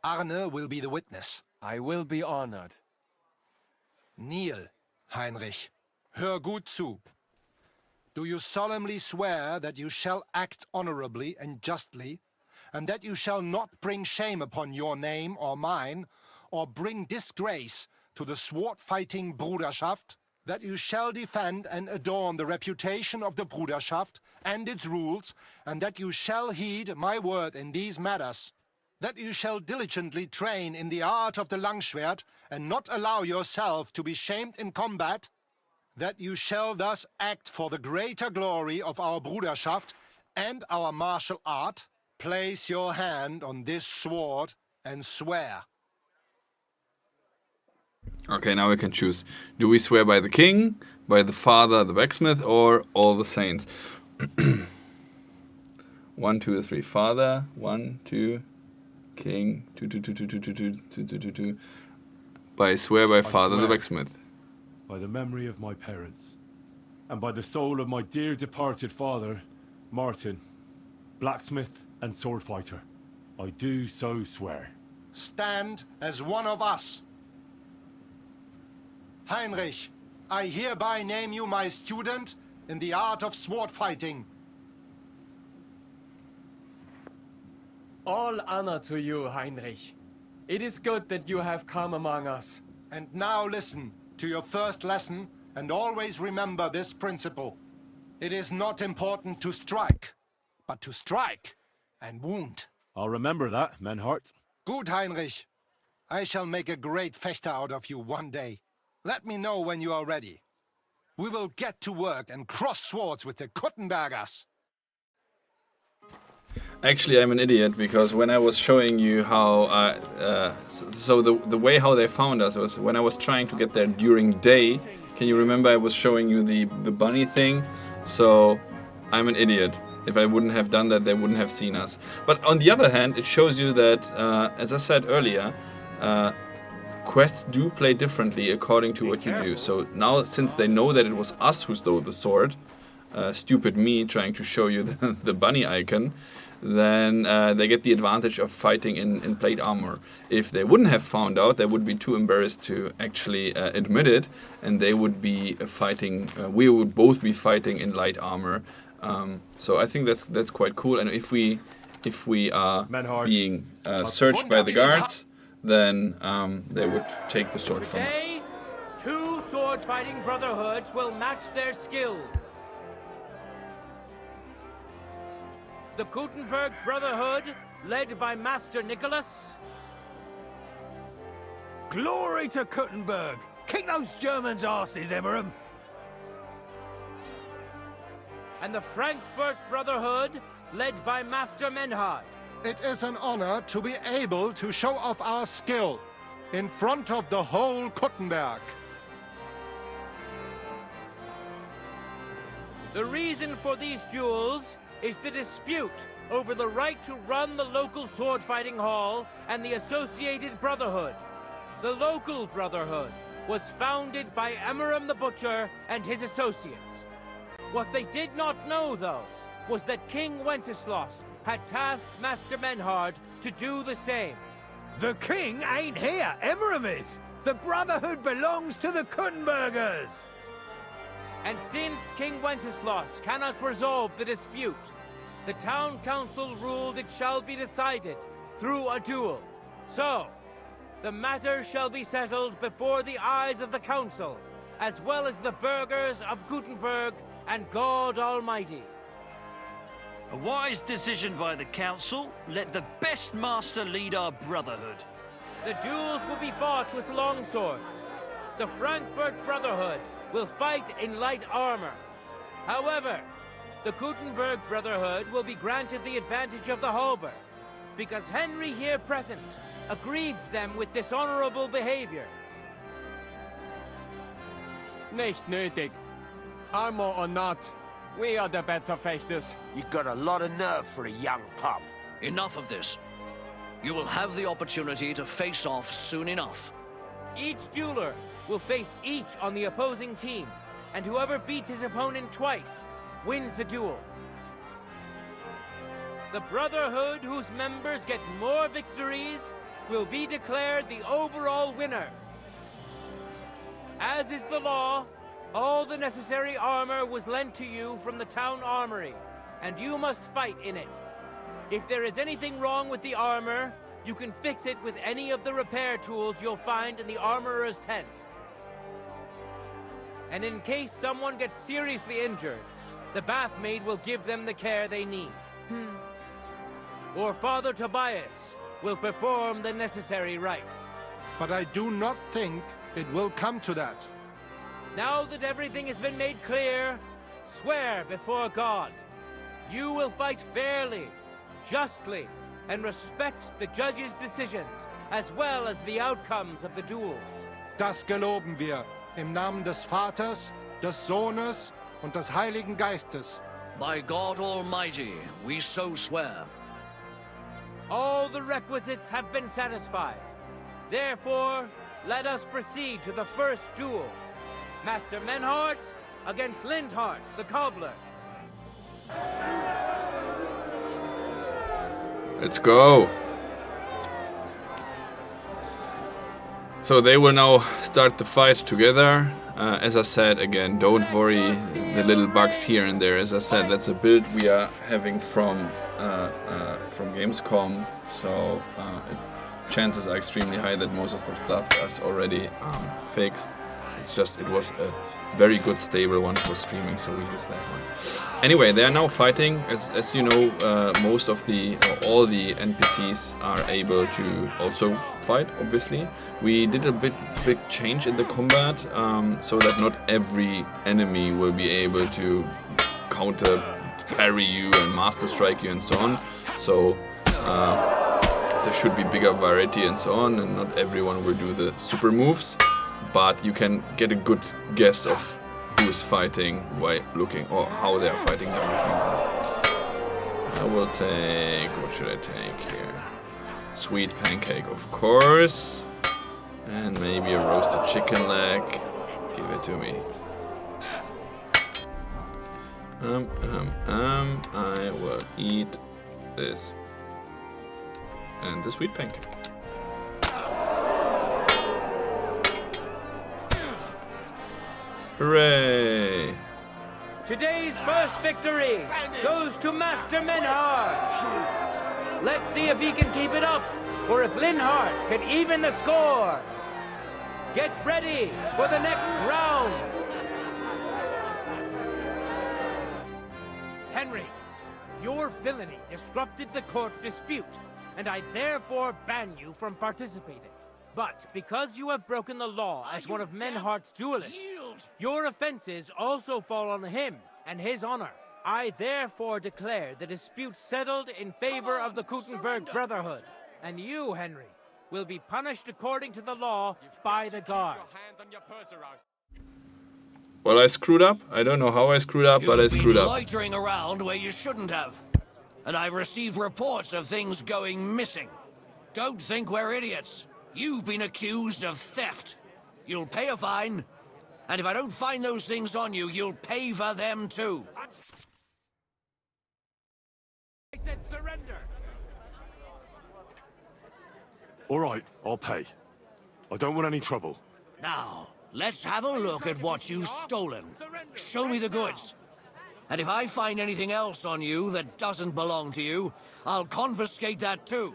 Arne will be the witness. I will be honored. Kneel, Heinrich. Hör gut zu. Do you solemnly swear that you shall act honorably and justly, and that you shall not bring shame upon your name or mine, or bring disgrace to the sword-fighting Bruderschaft, that you shall defend and adorn the reputation of the Bruderschaft and its rules, and that you shall heed my word in these matters, that you shall diligently train in the art of the Langschwert and not allow yourself to be shamed in combat, that you shall thus act for the greater glory of our Bruderschaft and our martial art, place your hand on this sword and swear. okay, now we can choose. Do we swear by the king, by the father, the blacksmith, or all the saints? 1, 2, 3. Father. 1, 2. King. 2, 2, 2, 2, 2, 2, 2, 2, 2, 2, 2. By swear by father, the blacksmith. By the memory of my parents, and by the soul of my dear departed father, Martin, blacksmith and sword fighter, I do so swear. Stand as one of us. Heinrich, I hereby name you my student in the art of sword fighting. All honor to you, Heinrich. It is good that you have come among us. And now listen to your first lesson and always remember this principle. It is not important to strike, but to strike and wound. I'll remember that, Menhard. Gut, Heinrich. I shall make a great Fechter out of you one day. Let me know when you are ready. We will get to work and cross swords with the Kuttenbergers. Actually, I'm an idiot because when I was showing you how, the way how they found us was when I was trying to get there during day. Can you remember I was showing you the bunny thing? So I'm an idiot. If I wouldn't have done that, they wouldn't have seen us. But on the other hand, it shows you that, as I said earlier, quests do play differently according to what you do. So now, since they know that it was us who stole the sword, stupid me trying to show you the bunny icon, then they get the advantage of fighting in plate armor. If they wouldn't have found out, they would be too embarrassed to actually admit it, and they would be fighting. We would both be fighting in light armor. So I think that's quite cool. And if we are being searched by the guards, then they would take the sword from us. Today, 2 sword-fighting brotherhoods will match their skills. The Gutenberg Brotherhood, led by Master Nicholas. Glory to Kuttenberg! Kick those Germans' asses, Emmeram! And the Frankfurt Brotherhood, led by Master Menhard. It is an honor to be able to show off our skill in front of the whole Kuttenberg. The reason for these duels is the dispute over the right to run the local sword-fighting hall and the associated brotherhood. The local brotherhood was founded by Emmeram the Butcher and his associates. What they did not know, though, was that King Wenceslas had tasked Master Menhard to do the same. The king ain't here, Emmeram is! The Brotherhood belongs to the Kuttenbergers! And since King Wenceslas cannot resolve the dispute, the town council ruled it shall be decided through a duel. So, the matter shall be settled before the eyes of the council, as well as the burghers of Gutenberg and God Almighty. A wise decision by the council. Let the best master lead our brotherhood. The duels will be fought with longswords. The Frankfurt Brotherhood will fight in light armor. However, the Gutenberg Brotherhood will be granted the advantage of the halberd, because Henry here present aggrieved them with dishonorable behavior. Nicht nötig. Armor or not, we are the better fechters. You got a lot of nerve for a young pup. Enough of this. You will have the opportunity to face off soon enough. Each dueler will face each on the opposing team, and whoever beats his opponent twice wins the duel. The Brotherhood whose members get more victories will be declared the overall winner. As is the law, all the necessary armor was lent to you from the town armory, and you must fight in it. If there is anything wrong with the armor, you can fix it with any of the repair tools you'll find in the armorer's tent. And in case someone gets seriously injured, the bathmaid will give them the care they need. Or Father Tobias will perform the necessary rites. But I do not think it will come to that. Now that everything has been made clear, swear before God. You will fight fairly, justly, and respect the judge's decisions, as well as the outcomes of the duels. Das geloben wir im Namen des Vaters, des Sohnes und des Heiligen Geistes. By God Almighty, we so swear. All the requisites have been satisfied. Therefore, let us proceed to the first duel. Master Menhard against Lindhart, the cobbler. Let's go. So they will now start the fight together. As I said again, don't worry the little bugs here and there. As I said, that's a build we are having from Gamescom, so chances are extremely high that most of the stuff is already fixed. It's just it was very good stable one for streaming, so we use that one. Anyway, they are now fighting. As you know, most of the or all the NPCs are able to also fight. Obviously, we did a big change in the combat, so that not every enemy will be able to counter parry you and master strike you and so on. So there should be bigger variety and so on, and not everyone will do the super moves, but you can get a good guess of who's fighting by looking, or how they are fighting by looking at them. I will take, what should I take here? Sweet pancake, of course, and maybe a roasted chicken leg. Give it to me. I will eat this and the sweet pancake. Hooray! Today's first victory goes to Master Menhard. Let's see if he can keep it up, or if Linhart can even the score. Get ready for the next round. Henry, your villainy disrupted the court dispute, and I therefore ban you from participating. But because you have broken the law as one of Menhardt's duelists, your offenses also fall on him and his honor. I therefore declare the dispute settled in favor of the Kuttenberg Brotherhood, and you, Henry, will be punished according to the law by the guard. Well, I screwed up. I don't know how I screwed up, but I screwed up. You've been loitering around where you shouldn't have. And I've received reports of things going missing. Don't think we're idiots. You've been accused of theft. You'll pay a fine, and if I don't find those things on you, you'll pay for them too. I said surrender. All right, I'll pay. I don't want any trouble. Now, let's have a look at what you've stolen. Show me the goods. And if I find anything else on you that doesn't belong to you, I'll confiscate that too.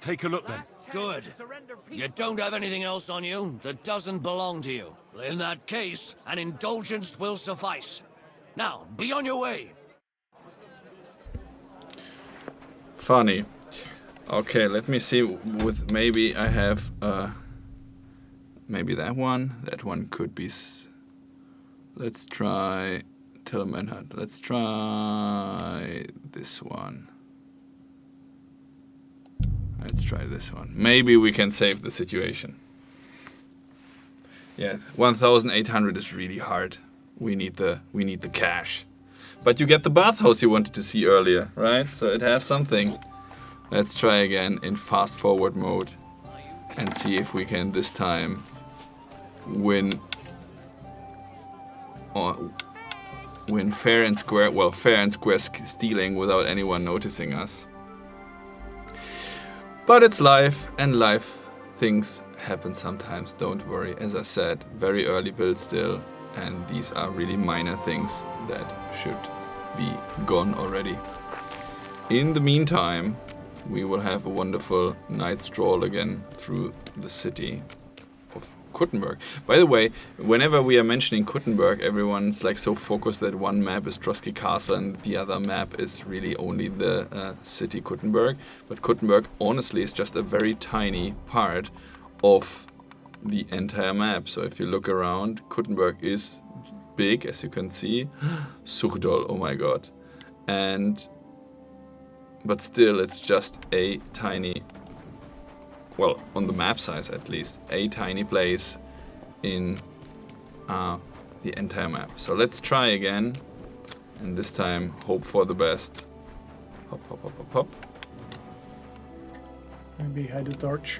Take a look then. Good. You don't have anything else on you that doesn't belong to you. In that case, an indulgence will suffice. Now, be on your way. Funny. Okay, let me see. With maybe I have maybe that one. That one could be. Let's try Tillmanhut. Let's try this one. Let's try this one. Maybe we can save the situation. Yeah, 1,800 is really hard. We need the cash. But you get the bathhouse you wanted to see earlier, right? So it has something. Let's try again in fast forward mode and see if we can this time win fair and square. Well, fair and square stealing without anyone noticing us. But it's life, and life things happen sometimes, don't worry. As I said, very early build still, and these are really minor things that should be gone already. In the meantime, we will have a wonderful night stroll again through the city of Kuttenberg. By the way, whenever we are mentioning Kuttenberg, everyone's like so focused that one map is Trotsky Castle and the other map is really only the city Kuttenberg. But Kuttenberg, honestly, is just a very tiny part of the entire map. So if you look around, Kuttenberg is big, as you can see. Suchdol, oh my god. But still, it's just a tiny, well, on the map size at least, a tiny place in the entire map. So let's try again, and this time hope for the best. Hop, hop, hop, hop, hop. Maybe hide the torch.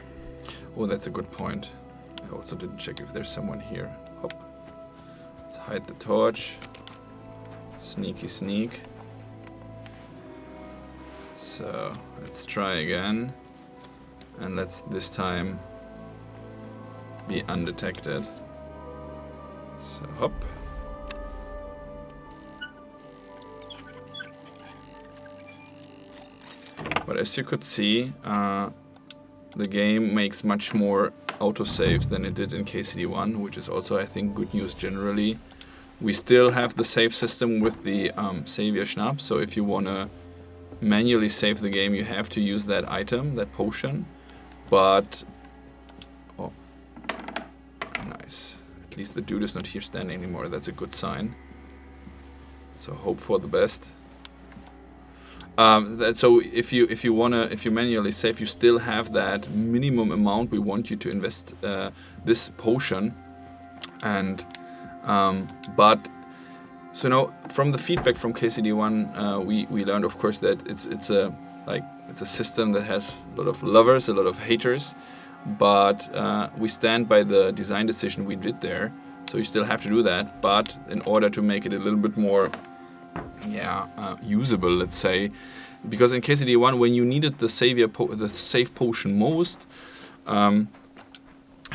Oh, that's a good point. I also didn't check if there's someone here. Hop. Let's hide the torch. Sneaky sneak. So let's try again, and let's this time be undetected. So hop. But as you could see, the game makes much more autosaves than it did in KCD1, which is also, I think, good news generally. We still have the save system with the Savior Schnapp, so if you want to manually save the game, you have to use that item, that potion. But... oh, nice. At least the dude is not here standing anymore, that's a good sign. So hope for the best. So if you manually save, you still have that minimum amount we want you to invest this potion, and but so now from the feedback from KCD1, we learned, of course, that it's a system that has a lot of lovers, a lot of haters, but we stand by the design decision we did there. So you still have to do that, but in order to make it a little bit more usable, let's say, because in KCD1, when you needed the save potion most,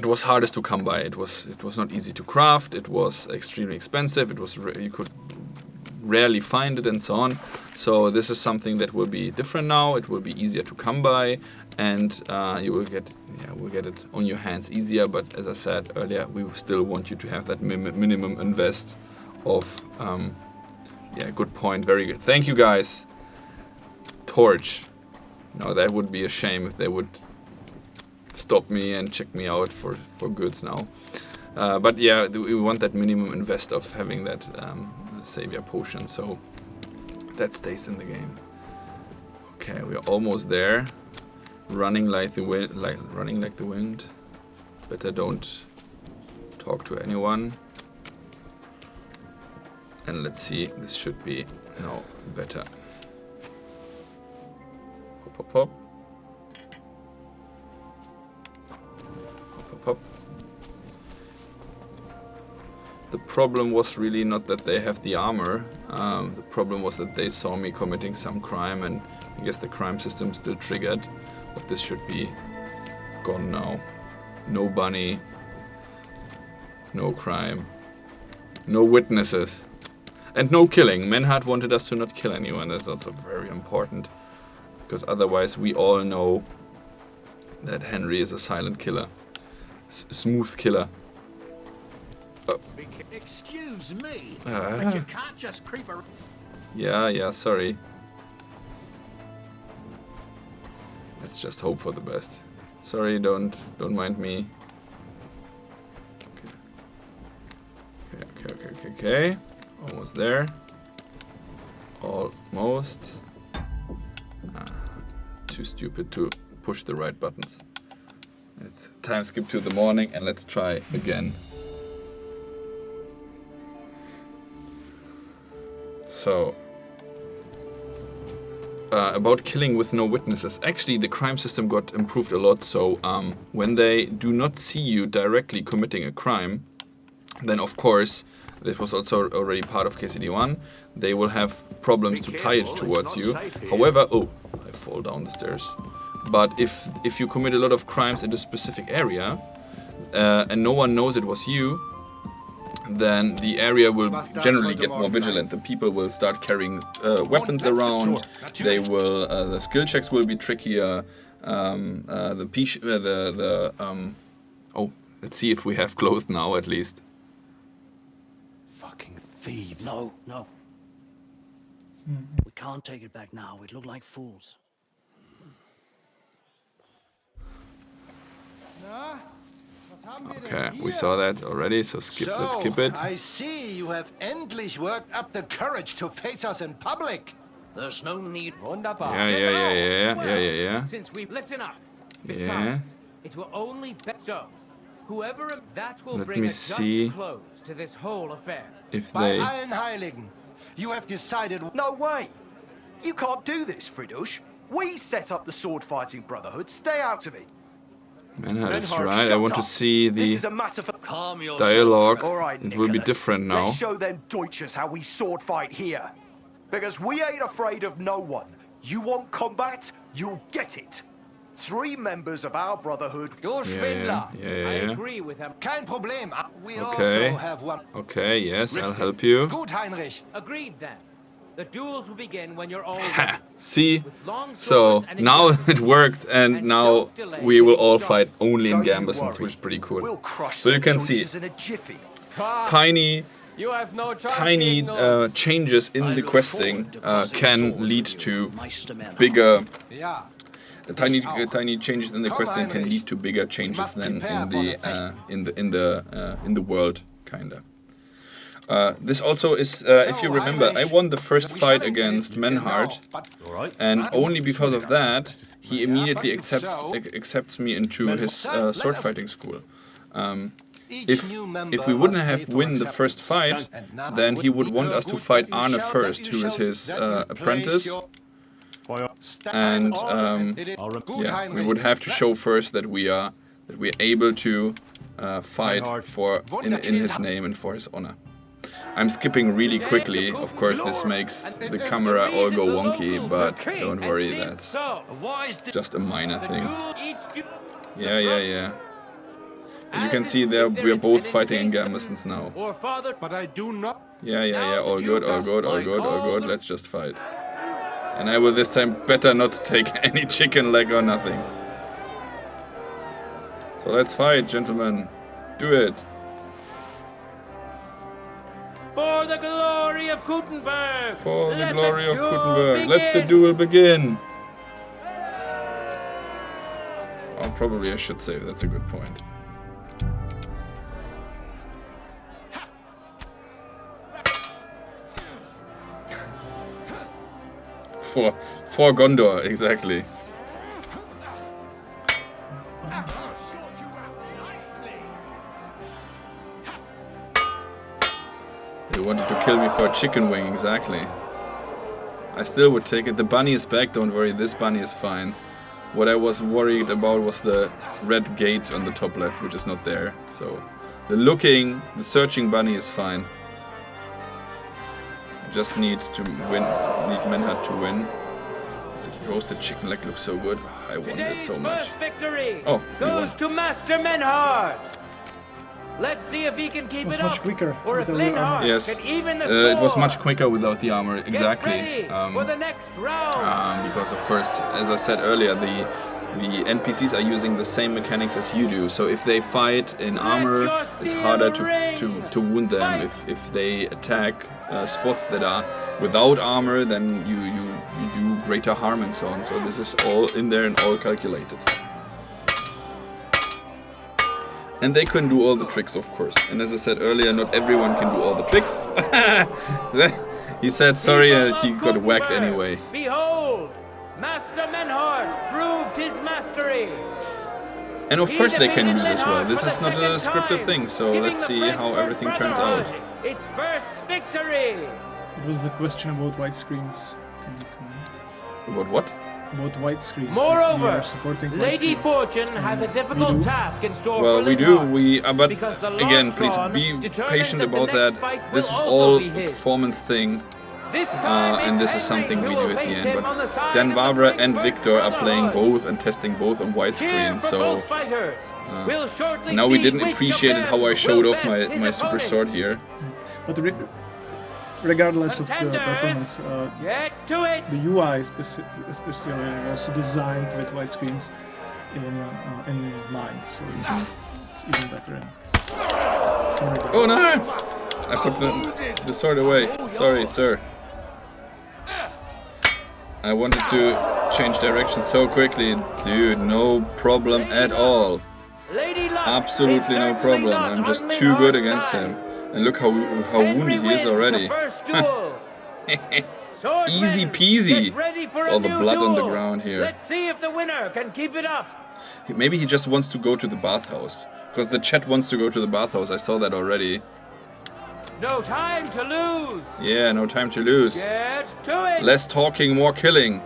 it was hardest to come by. It was not easy to craft. It was extremely expensive. You could rarely find it, and so on. So this is something that will be different now. It will be easier to come by, and you will get it on your hands easier. But as I said earlier, we still want you to have that minimum invest of. Good point. Very good. Thank you, guys. Torch. No, that would be a shame if they would stop me and check me out for goods now. But yeah, we want that minimum invest of having that Savior potion, so that stays in the game. Okay, we're almost there. Running like the wind. Better don't talk to anyone. And let's see, this should be now better. Hop, hop, hop. Hop, hop, hop. The problem was really not that they have the armor. The problem was that they saw me committing some crime, and I guess the crime system still triggered. But this should be gone now. No bunny. No crime. No witnesses. And no killing. Menhart wanted us to not kill anyone. That's also very important. Because otherwise we all know that Henry is a silent killer. Smooth killer. Oh. Excuse me, but you can't just creep around. Yeah, sorry. Let's just hope for the best. Sorry, don't mind me. Okay. Almost there. Almost. Too stupid to push the right buttons. Let's time skip to the morning and let's try again. So, about killing with no witnesses. Actually, the crime system got improved a lot. So, when they do not see you directly committing a crime, then of course, this was also already part of KCD1, they will have problems to tie it towards you. However, I fall down the stairs. But if you commit a lot of crimes in a specific area, and no one knows it was you, then the area will generally get more vigilant. The people will start carrying weapons around. They will. The skill checks will be trickier. Let's see if we have clothes now at least. Fucking thieves! No. We can't take it back now. We'd look like fools. Okay, we saw that already, so let's skip it. I see you have endlich worked up the courage to face us in public. There's no need. Wunderbar. Yeah. Since we've listen up. Besides, it will only be so. Whoever that will bring a just close to this whole affair. If By they... allen Heiligen, you have decided. No way! You can't do this, Fridush. We set up the sword-fighting brotherhood. Stay out of it. Menhart is right. I want to see the This is a matter for dialogue. All right, It will be Nicholas. different now. Let's show them Deutschers how we sword fight here. Because we ain't afraid of no one. You want combat? You'll get it. 3 members of our brotherhood. You're Schwindler. Yeah. I agree with him. Kein Problem. We Okay. also have one. Okay, yes, I'll help you. Gut, Heinrich. Agreed then. The duels will begin when you're all Ha! See? So now it worked, and now we will all fight only in Gambesons, which is pretty cool. So you can see tiny You have no choice, tiny changes in the questing can lead to bigger. Tiny changes in the questing can lead to bigger changes than in the world, kinda. This also is, if you remember, I won the first fight against Menhard, and only because of that he immediately accepts me into his sword fighting school. If we wouldn't have won the first fight, then he would want us to fight Arne first, who is his apprentice. And yeah, we would have to show first that we're able to fight in his name and for his honor. I'm skipping really quickly. Of course, this makes the camera all go wonky, but don't worry, that's just a minor thing. Yeah. And you can see there we are both fighting in Garmisons now. But I do not. Yeah. All good. Let's just fight. And I will this time better not take any chicken leg or nothing. So let's fight, gentlemen. Do it. For the glory of Gutenberg! For the glory of Gutenberg. Let the duel begin. Oh, probably I should save. That's a good point. For Gondor, exactly. They wanted to kill me for a chicken wing, exactly. I still would take it. The bunny is back, don't worry, this bunny is fine. What I was worried about was the red gate on the top left, which is not there. So the searching bunny is fine. Just need to win, need Menhard to win. The roasted chicken leg looks so good. I wanted it so much. Victory goes to Master Menhard. Let's see if he can keep it up. Much quicker. Or if Linhard can even the score. It was much quicker without the armor, exactly. Get ready for the next round. Because of course, as I said earlier, the NPCs are using the same mechanics as you do. So if they fight in armor, it's harder to wound them. If they attack spots that are without armor, then you do greater harm and so on. So this is all in there and all calculated. And they can do all the tricks, of course. And as I said earlier, not everyone can do all the tricks. He said sorry and he got whacked anyway. Behold, Master Menhard proved his mastery. And of course they can lose as well. This is not a scripted thing, so let's see how everything turns out. Its first victory. It was the question about white screens. About what? About white screens. Moreover, supporting Lady Fortune has a difficult task in store well, for we do. Linhard. But again, please be patient about that. This is all a performance thing. And this is something we do at the end. But Dan Vavra and Victor are playing both and testing both on widescreen. So now we didn't appreciate it how I showed off my super sword here. But regardless of the performance, the UI especially was designed with widescreens in mind. So it's even better in some regards. Oh no! I put the sword away. Sorry, sir. I wanted to change direction so quickly. Dude, no problem at all. Absolutely no problem. I'm just too good against him. And look how wounded he is already. Easy peasy. All the blood on the ground here. Let's see if the winner can keep it up. Maybe he just wants to go to the bathhouse. Because the chat wants to go to the bathhouse. I saw that already. No time to lose. Yeah, no time to lose. Get to it. Less talking, more killing.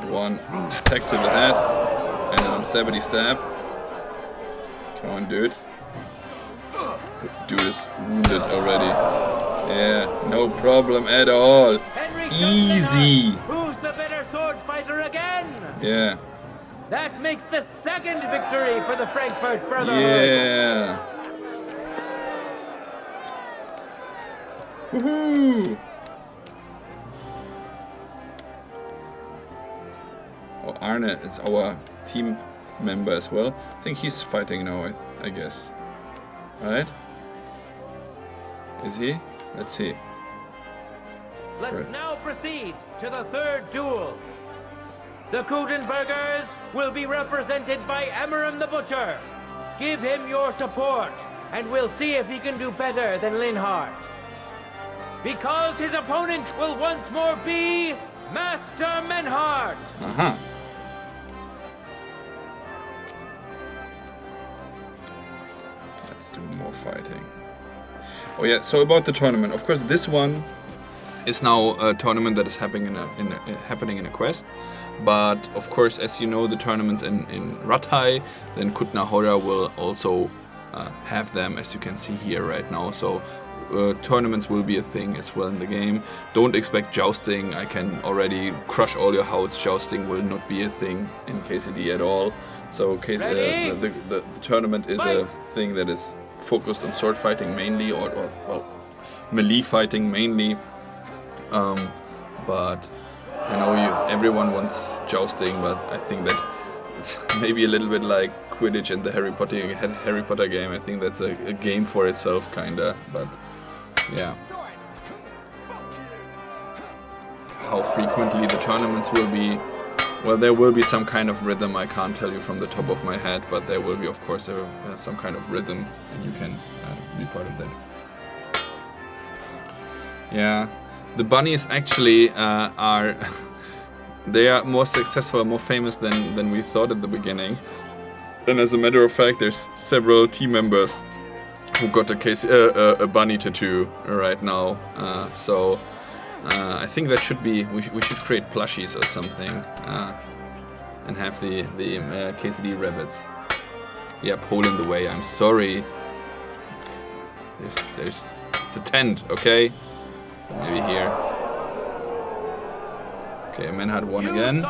One attack to the head. And an unstabbity stab. Come on, dude. Dude is wounded already. Yeah, no problem at all. Easy. Who's the better sword fighter again? Yeah. That makes the second victory for the Frankfurt Brotherhood. Yeah. Woohoo! Oh, Arne is our team member as well. I think he's fighting now, I guess. Right? Is he? Let's see. Let's now proceed to the third duel. The Kugenbergers will be represented by Emmeram the Butcher. Give him your support, and we'll see if he can do better than Linhardt. Because his opponent will once more be Master Menhardt. Uh-huh. Let's do more fighting. Oh yeah, so about the tournament. Of course, this one is now a tournament that is happening in a quest. But of course, as you know, the tournaments in Rathai, then Kutna Hora will also have them, as you can see here right now. So tournaments will be a thing as well in the game. Don't expect jousting. I can already crush all your houses. Jousting will not be a thing in KCD at all. So the tournament is a thing that is focused on sword fighting mainly, or well, melee fighting mainly. But I know everyone wants jousting, but I think that it's maybe a little bit like Quidditch and the Harry Potter game. I think that's a game for itself, kinda. But yeah, how frequently the tournaments will be? Well, there will be some kind of rhythm. I can't tell you from the top of my head, but there will be, of course, some kind of rhythm, and you can be part of that. Yeah. The bunnies actually are they are more successful, more famous than we thought at the beginning. And as a matter of fact, there's several team members who got a bunny tattoo right now. So I think that should be we should create plushies or something and have the KCD rabbits. Yeah, pole in the way. I'm sorry. There's it's a tent, okay. So maybe here. Okay, Menhardt won again.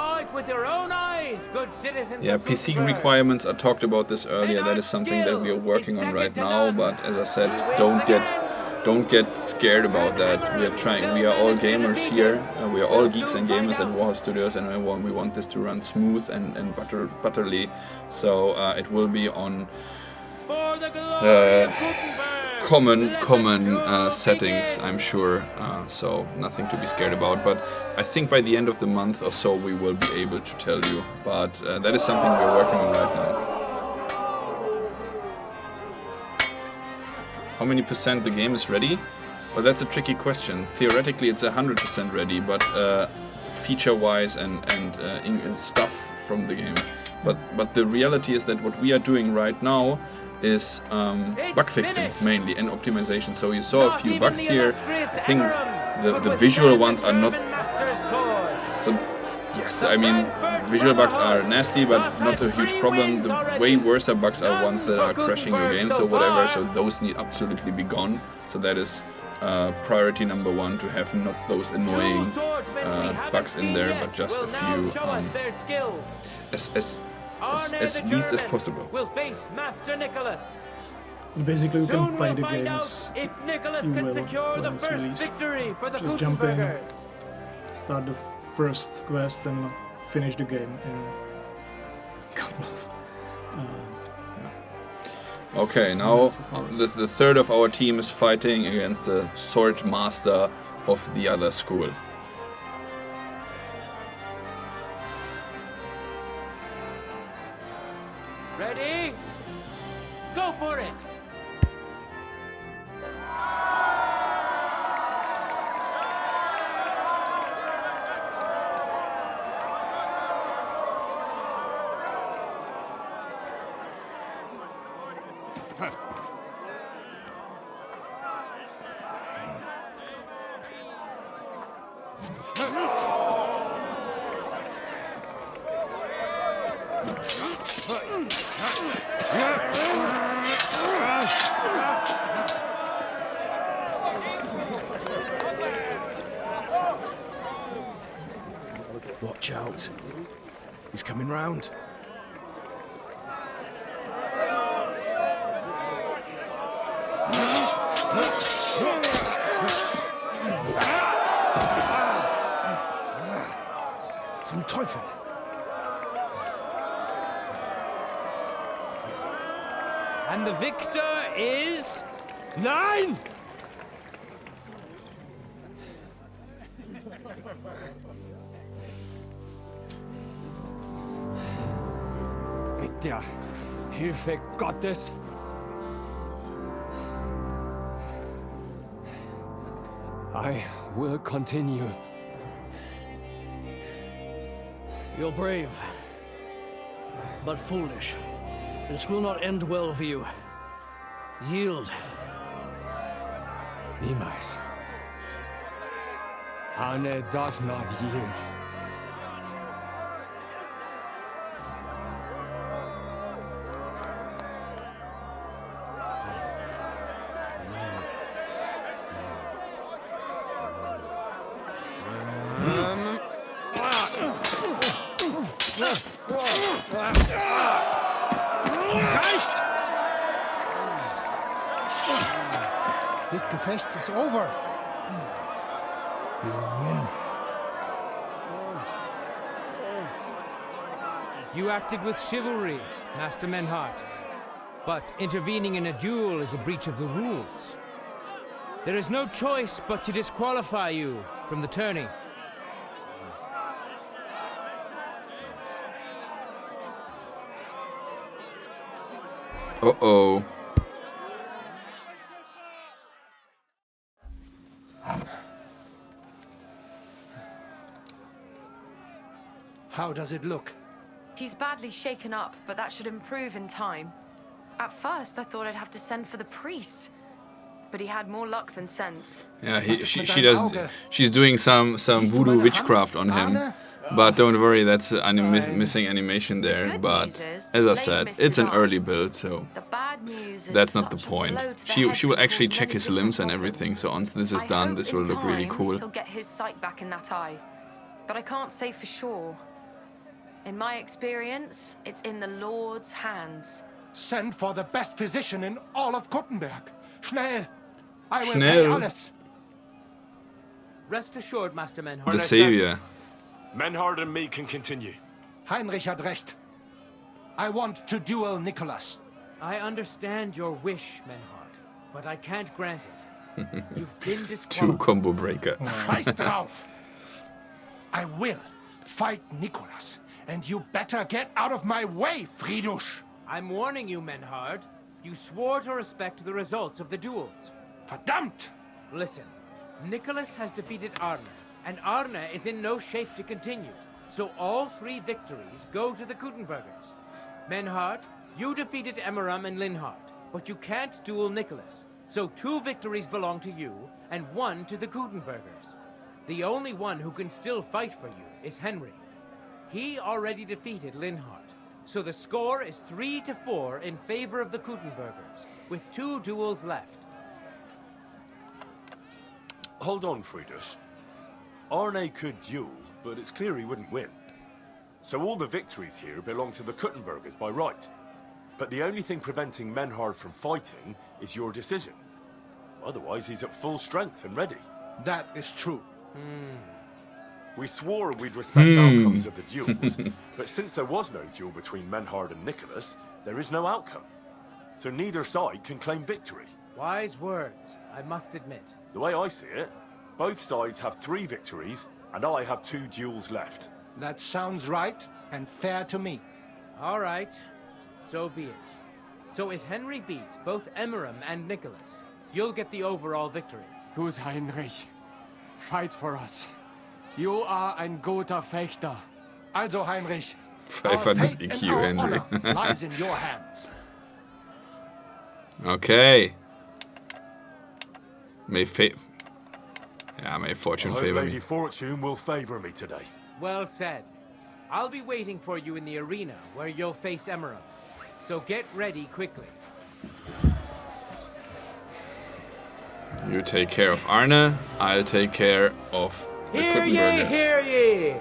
Yeah, PC requirements, I talked about this earlier. That is something that we are working on right now. But as I said, don't get scared about that. We are trying. We are all gamers here. We are all geeks and gamers at WarhorseStudios, and we want this to run smooth and butterly. So it will be on common settings, I'm sure, so nothing to be scared about. But I think by the end of the month or so we will be able to tell you. But that is something we're working on right now. How many % the game is ready? Well, that's a tricky question. Theoretically it's 100% ready, but feature-wise and stuff from the game. But the reality is that what we are doing right now is bug fixing mainly and optimization. So you saw a few bugs here. I think the visual ones are not. So yes, I mean visual bugs are nasty, but not a huge problem. The way worse bugs are ones that are crashing your game, so whatever. So those need absolutely be gone. So that is priority number one, to have not those annoying bugs in there, but just a few as least as possible. Basically, you can buy the games you will when it's released. Just jump in, start the first quest, and finish the game in a couple of. Okay, now the third of our team is fighting against the sword master of the other school. Ready? Go for it! Watch out. He's coming round. Zum Teufel. And the victor is... Nein! Mit der Hilfe Gottes. I will continue. You're brave, but foolish. This will not end well for you. Yield. Niemals. Arne does not yield. This Gefecht is over. You win. You acted with chivalry, Master Menhart. But intervening in a duel is a breach of the rules. There is no choice but to disqualify you from the tourney. Uh-oh. How does it look? He's badly shaken up, but that should improve in time. At first, I thought I'd have to send for the priest, but he had more luck than sense. Yeah, she does. She's doing some voodoo witchcraft on him, but don't worry, that's missing animation there. But as I said, it's an early build, so that's not the point. She will actually check his limbs and everything. So once this is done, this will look really cool. He'll get his sight back in that eye, but I can't say for sure. In my experience, it's in the Lord's hands. Send for the best physician in all of Kuttenberg. Schnell! I will Schnell. pay alles. Rest assured, Master Menhart. The savior. Menhart and me can continue. Heinrich had recht. I want to duel Nicholas. I understand your wish, Menhart, but I can't grant it. You've been Two disqualified. combo breaker. Scheiß drauf! I will fight Nicholas, and you better get out of my way, Friedusch! I'm warning you, Menhart. You swore to respect the results of the duels. Verdammt! Listen, Nicholas has defeated Arne, and Arne is in no shape to continue. So all 3 victories go to the Kuttenbergers. Menhart, you defeated Emmeram and Linhart, but you can't duel Nicholas. So 2 victories belong to you, and 1 to the Kuttenbergers. The only one who can still fight for you is Henry. He already defeated Linhart. So the score is 3-4 in favor of the Kuttenbergers, with 2 duels left. Hold on, Friedusch. Arne could duel, but it's clear he wouldn't win. So all the victories here belong to the Kuttenbergers by right. But the only thing preventing Menhart from fighting is your decision. Otherwise, he's at full strength and ready. That is true. We swore we'd respect outcomes of the duels, but since there was no duel between Menhart and Nicholas, there is no outcome. So neither side can claim victory. Wise words, I must admit. The way I see it, both sides have 3 victories, and I have 2 duels left. That sounds right and fair to me. All right, so be it. So if Henry beats both Emmeram and Nicholas, you'll get the overall victory. Gut, Heinrich. Fight for us. You are ein guter Fechter. Also, Heinrich, Pfeiffer our nicht fate EQ, and our Henry. honor lies in your hands. Okay. May fortune I hope favor Lady me. Fortune will favor me today. Well said. I'll be waiting for you in the arena where you'll face Emmeram. So get ready quickly. You take care of Arne, I'll take care of the Hear ye, Kuttenbergers. hear ye!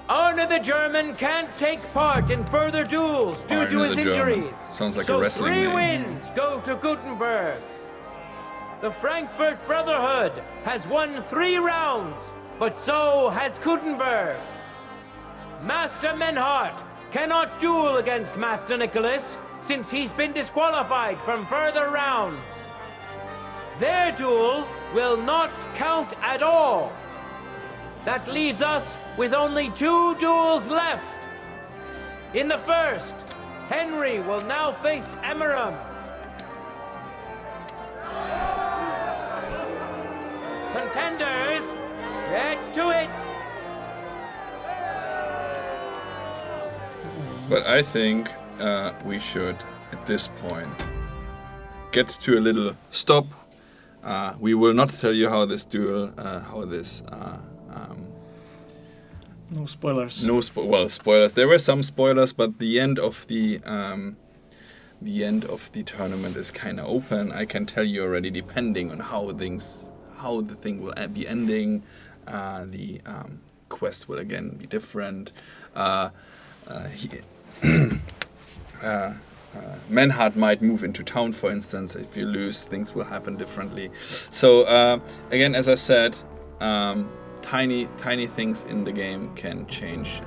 Arne the German can't take part in further duels due Arne to his the German. injuries. Sounds like so a wrestling 3 name. wins go to Gutenberg. The Frankfurt Brotherhood has won 3 rounds, but so has Gutenberg. Master Menhart cannot duel against Master Nicholas since he's been disqualified from further rounds. Their duel will not count at all. That leaves us with only 2 duels left. In the first, Henry will now face Emeram. Contenders, get to it! But I think we should, at this point, get to a little stop. We will not tell you how this duel, No spoilers. Well, spoilers. There were some spoilers, but the end of the tournament is kind of open. I can tell you already, depending on how the thing will be ending, the quest will again be different. Menhard might move into town, for instance. If you lose, things will happen differently. So again, as I said, tiny things in the game can change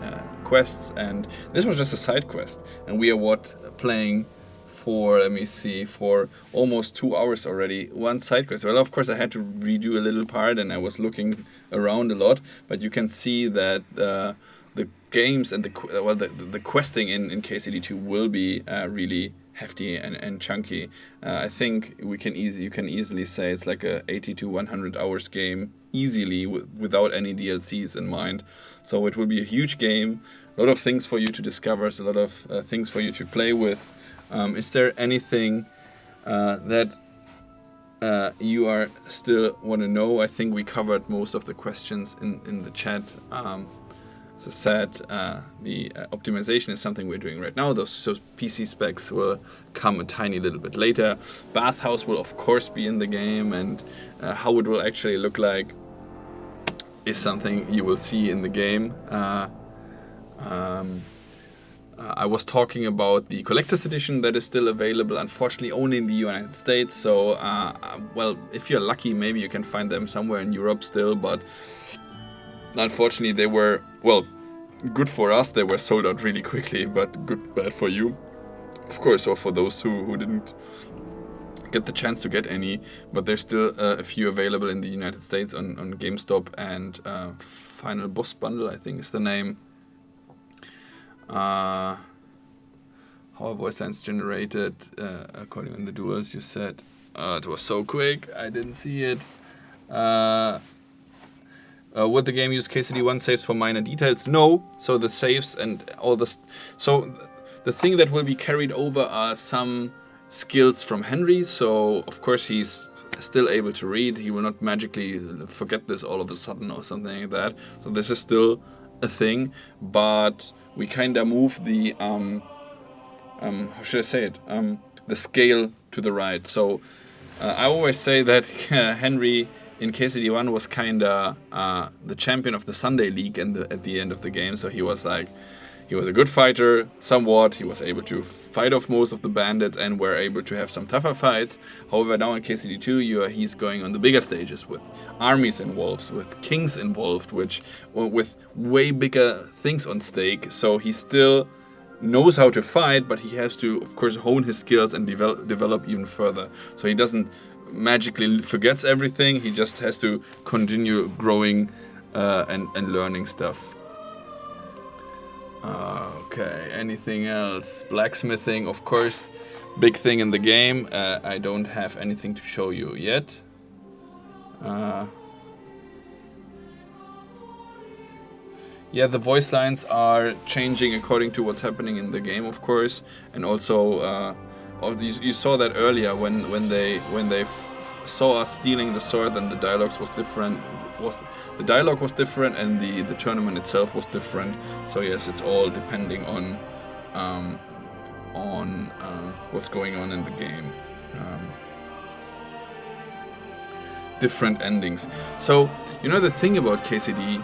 quests, and this was just a side quest, and we are playing for, let me see, for almost 2 hours already. One side quest. Well, of course, I had to redo a little part, and I was looking around a lot, but you can see that the games and the questing in KCD2 will be really hefty and chunky. I think you can easily say it's like a 80 to 100 hours game easily without any DLCs in mind. So it will be a huge game, a lot of things for you to discover, a lot of things for you to play with. Is there anything that you are still want to know? I think we covered most of the questions in the chat. As I said, the optimization is something we're doing right now. So PC specs will come a tiny little bit later. Bathhouse will of course be in the game, and how it will actually look like is something you will see in the game. I was talking about the collector's edition that is still available, unfortunately only in the United States. So, well, if you're lucky, maybe you can find them somewhere in Europe still, but unfortunately they were, well, good for us, they were sold out really quickly, but bad for you, of course, or for those who didn't get the chance to get any. But there's still a few available in the United States on GameStop, and Final Boss Bundle, I think is the name. How are voice lines generated according to the duels, you said? It was so quick, I didn't see it. Would the game use KCD1 saves for minor details? No. So the saves and all this. So the thing that will be carried over are some skills from Henry. So of course he's still able to read. He will not magically forget this all of a sudden or something like that. So this is still a thing, but we kind of move the how should I say it? The scale to the right. So I always say that Henry in KCD1 was kind of the champion of the Sunday League at the end of the game. So he was a good fighter, somewhat. He was able to fight off most of the bandits and were able to have some tougher fights. However, now in KCD2, he's going on the bigger stages with armies involved, with kings involved, with way bigger things on stake. So he still knows how to fight, but he has to, of course, hone his skills and develop even further. So he doesn't magically forgets everything. He just has to continue growing and learning stuff. Okay, anything else? Blacksmithing, of course, big thing in the game. I don't have anything to show you yet. Yeah, the voice lines are changing according to what's happening in the game, of course, and also you saw that earlier when they saw us stealing the sword, and the dialogue was different. The dialogue was different, and the tournament itself was different. So yes, it's all depending on what's going on in the game. Different endings. So the thing about KCD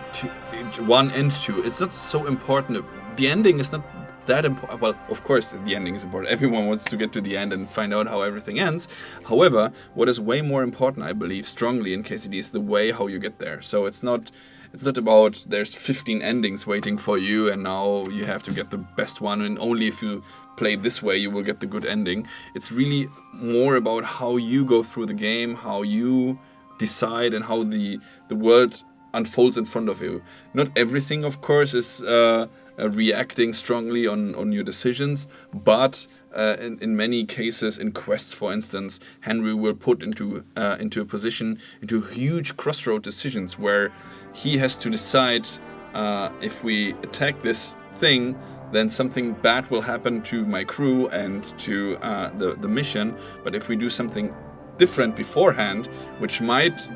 1 and 2, it's not so important. The ending is not that important. Well, of course the ending is important. Everyone wants to get to the end and find out how everything ends. However, what is way more important, I believe strongly in KCD, is the way how you get there. So it's not about there's 15 endings waiting for you and now you have to get the best one, and only if you play this way you will get the good ending. It's really more about how you go through the game, how you decide, and how the world unfolds in front of you. Not everything, of course, is reacting strongly on your decisions, but in many cases, in quests, for instance, Henry will put into a position, into huge crossroad decisions where he has to decide if we attack this thing, then something bad will happen to my crew and to the mission. But if we do something different beforehand, which might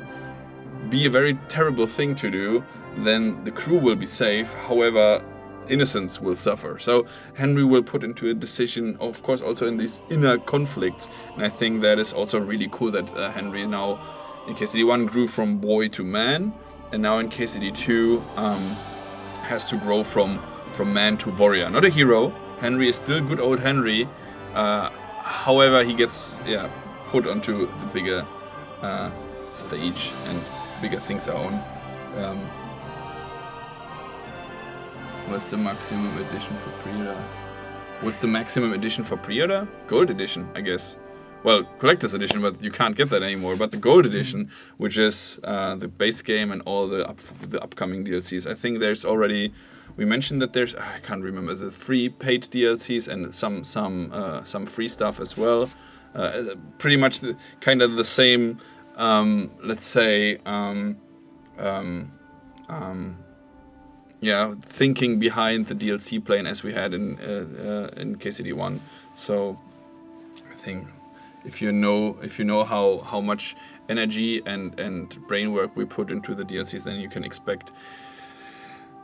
be a very terrible thing to do, then the crew will be safe. However, innocents will suffer. So Henry will put into a decision, of course, also in these inner conflicts. And I think that is also really cool that Henry now in KCD1 grew from boy to man, and now in KCD2 has to grow from man to warrior. Not a hero. Henry is still good old Henry. However, he gets put onto the bigger stage and bigger things are on. What's the maximum edition for pre-order? What's the maximum edition for pre-order? Gold edition, I guess. Well, collector's edition, but you can't get that anymore. But the gold edition, which is the base game and all the upcoming DLCs. I think there's already. We mentioned that there's. I can't remember. The 3 paid DLCs and some free stuff as well. Pretty much kind of the same. Let's say. Thinking behind the DLC plane as we had in KCD1. So I think if you know how much energy and brain work we put into the DLCs, then you can expect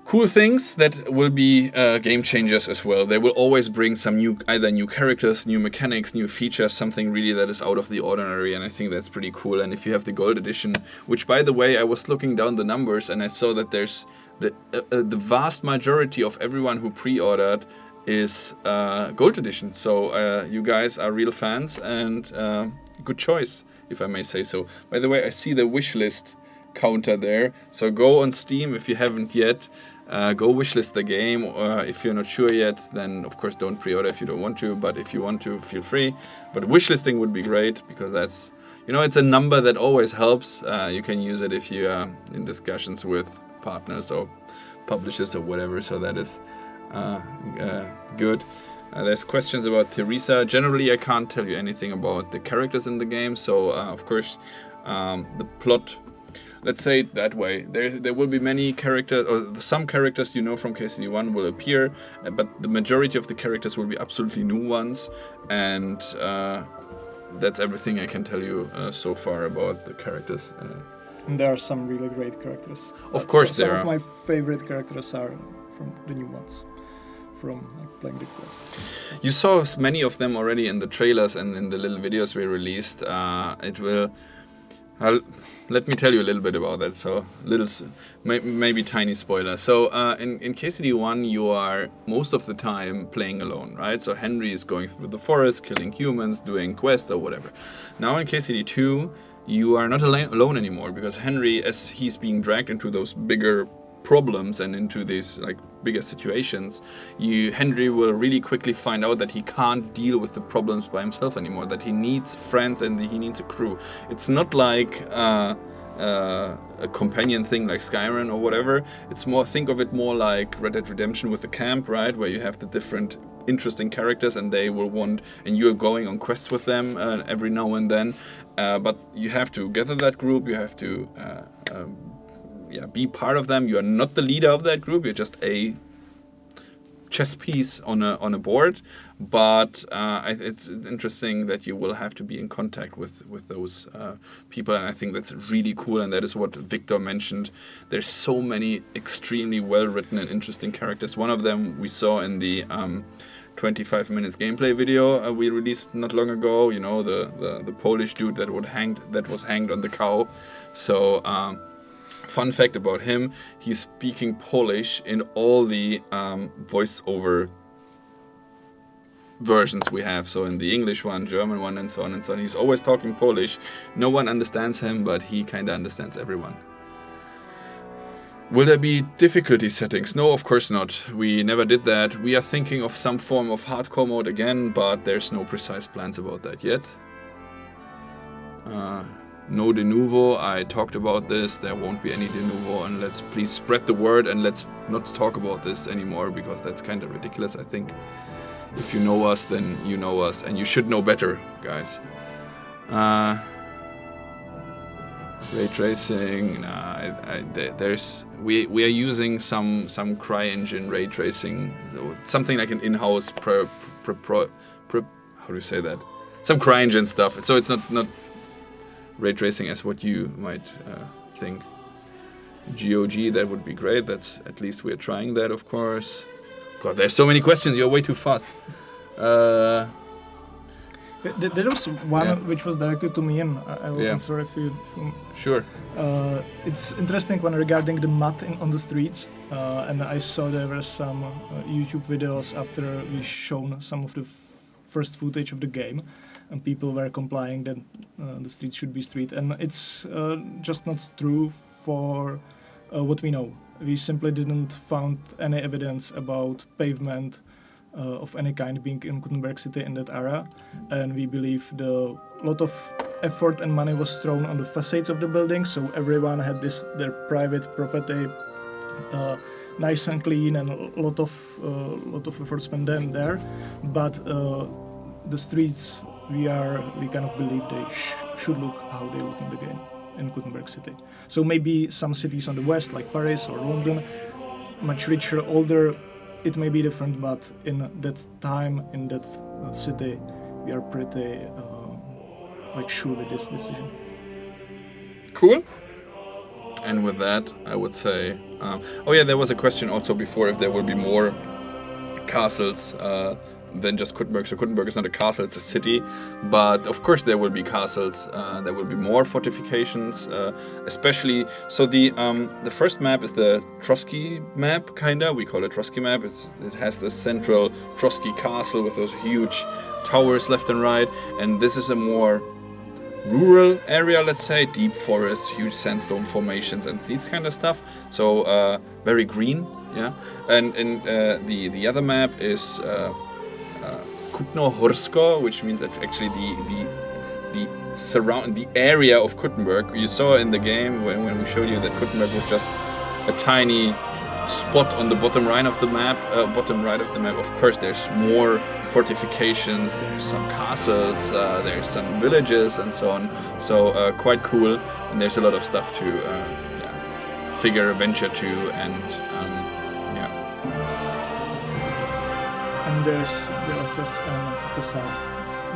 cool things that will be game changers as well. They will always bring some either new characters, new mechanics, new features, something really that is out of the ordinary, and I think that's pretty cool. And if you have the gold edition, which by the way, I was looking down the numbers and I saw that there's the vast majority of everyone who pre-ordered is gold edition. So you guys are real fans, and good choice, if I may say so. By the way, I see the wishlist counter there. So go on Steam if you haven't yet. Go wishlist the game. If you're not sure yet, then of course don't pre-order if you don't want to. But if you want to, feel free. But wishlisting would be great, because that's, it's a number that always helps. You can use it if you are in discussions with partners or publishers or whatever. So that is good. There's questions about Teresa. Generally, I can't tell you anything about the characters in the game. So of course, the plot. Let's say it that way. There will be many characters, or some characters from KCD1 will appear, but the majority of the characters will be absolutely new ones, and that's everything I can tell you so far about the characters. And there are some really great characters. Of course, some of my favorite characters are from the new ones, from playing the quests. You saw many of them already in the trailers and in the little videos we released. Let me tell you a little bit about that. So, maybe tiny spoiler. So, in KCD1, you are most of the time playing alone, right? So, Henry is going through the forest, killing humans, doing quests or whatever. Now, in KCD2, you are not alone anymore, because Henry, as he's being dragged into those bigger problems and into these bigger situations, Henry will really quickly find out that he can't deal with the problems by himself anymore, that he needs friends and he needs a crew. It's not like a companion thing like Skyrim or whatever. It's more, think of it more like Red Dead Redemption with the camp, right, where you have the different interesting characters and they will want, and you're going on quests with them every now and then, but you have to gather that group, you have to be part of them. You are not the leader of that group. You're just a chess piece on a board. But it's interesting that you will have to be in contact with those people, and I think that's really cool. And that is what Victor mentioned. There's so many extremely well written and interesting characters. One of them we saw in the 25 minutes gameplay video we released not long ago. The Polish dude that was hanged on the cow. So. Fun fact about him, he's speaking Polish in all the voiceover versions we have. So in the English one, German one, and so on and so on. He's always talking Polish. No one understands him, but he kind of understands everyone. Will there be difficulty settings? No, of course not. We never did that. We are thinking of some form of hardcore mode again, but there's no precise plans about that yet. no de novo. I talked about this. There won't be any de novo, and let's please spread the word and let's not talk about this anymore because that's kind of ridiculous. I think if you know us, then you know us, and you should know better, guys. Ray tracing. We are using some CryEngine ray tracing, something like an in-house how do you say that? Some CryEngine stuff. So it's not ray tracing as what you might think. GOG, that would be great. That's at least we're trying that, of course. God, there's so many questions. You're way too fast. There was one which was directed to me, and I will answer if you. Sure. It's interesting one regarding the mud on the streets, and I saw there were some YouTube videos after we shown some of the first footage of the game, and people were complaining that the streets should be street, and it's just not true for what we know. We simply didn't found any evidence about pavement of any kind being in Gutenberg City in that area, and we believe the lot of effort and money was thrown on the facades of the buildings, so everyone had their private property nice and clean, and a lot of effort spent there. But the streets, we kind of believe they should look how they look in the game in Gutenberg City. So maybe some cities on the west, like Paris or London, much richer, older. It may be different, but in that time, in that city, we are pretty sure with this decision. Cool. And with that, I would say... there was a question also before if there will be more castles than just Gutenberg. So Gutenberg is not a castle, it's a city. But of course there will be castles. There will be more fortifications, especially... So the first map is the Trotsky map, kinda. We call it Trotsky map. It has the central Trotsky castle with those huge towers left and right. And this is a more rural area, let's say. Deep forests, huge sandstone formations and these kind of stuff. So very green, yeah. And the other map is... Kutno-Horsko, which means that actually the area of Gutenberg. You saw in the game when we showed you that Gutenberg was just a tiny spot on the bottom right of the map. Of course, there's more fortifications. There's some castles. There's some villages and so on. So quite cool. And there's a lot of stuff to venture to and. And there's DLSS and FSR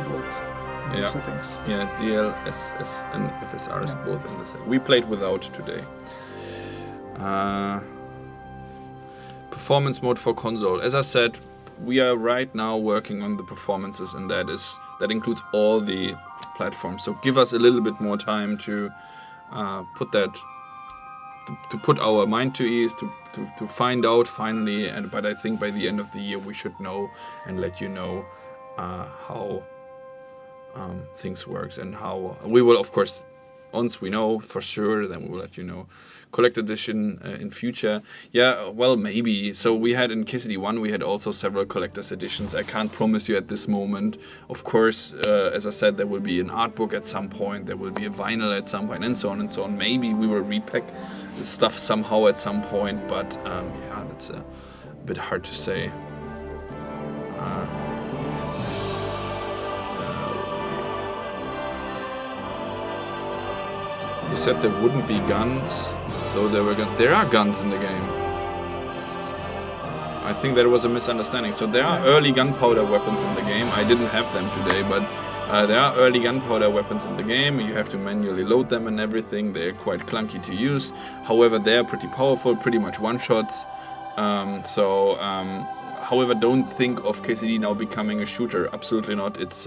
both in the settings. Yeah, DLSS and FSR is both in the settings. We played without today. Performance mode for console. As I said, we are right now working on the performances, and that includes all the platforms. So give us a little bit more time to put our mind to ease, to find out finally. But I think by the end of the year we should know and let you know how things works, and how we will, of course, once we know for sure, then we will let you know. Collector edition in future. Yeah, well, maybe. So we had in KCD 1, we had also several collector's editions. I can't promise you at this moment. Of course, as I said, there will be an art book at some point. There will be a vinyl at some point, and so on and so on. Maybe we will repack the stuff somehow at some point, but that's a bit hard to say. You said there wouldn't be guns, though there were guns. There are guns in the game. I think there was a misunderstanding. So there are early gunpowder weapons in the game. I didn't have them today, but there are early gunpowder weapons in the game. You have to manually load them and everything. They're quite clunky to use. However, they're pretty powerful, pretty much one-shots. However, don't think of KCD now becoming a shooter. Absolutely not. It's...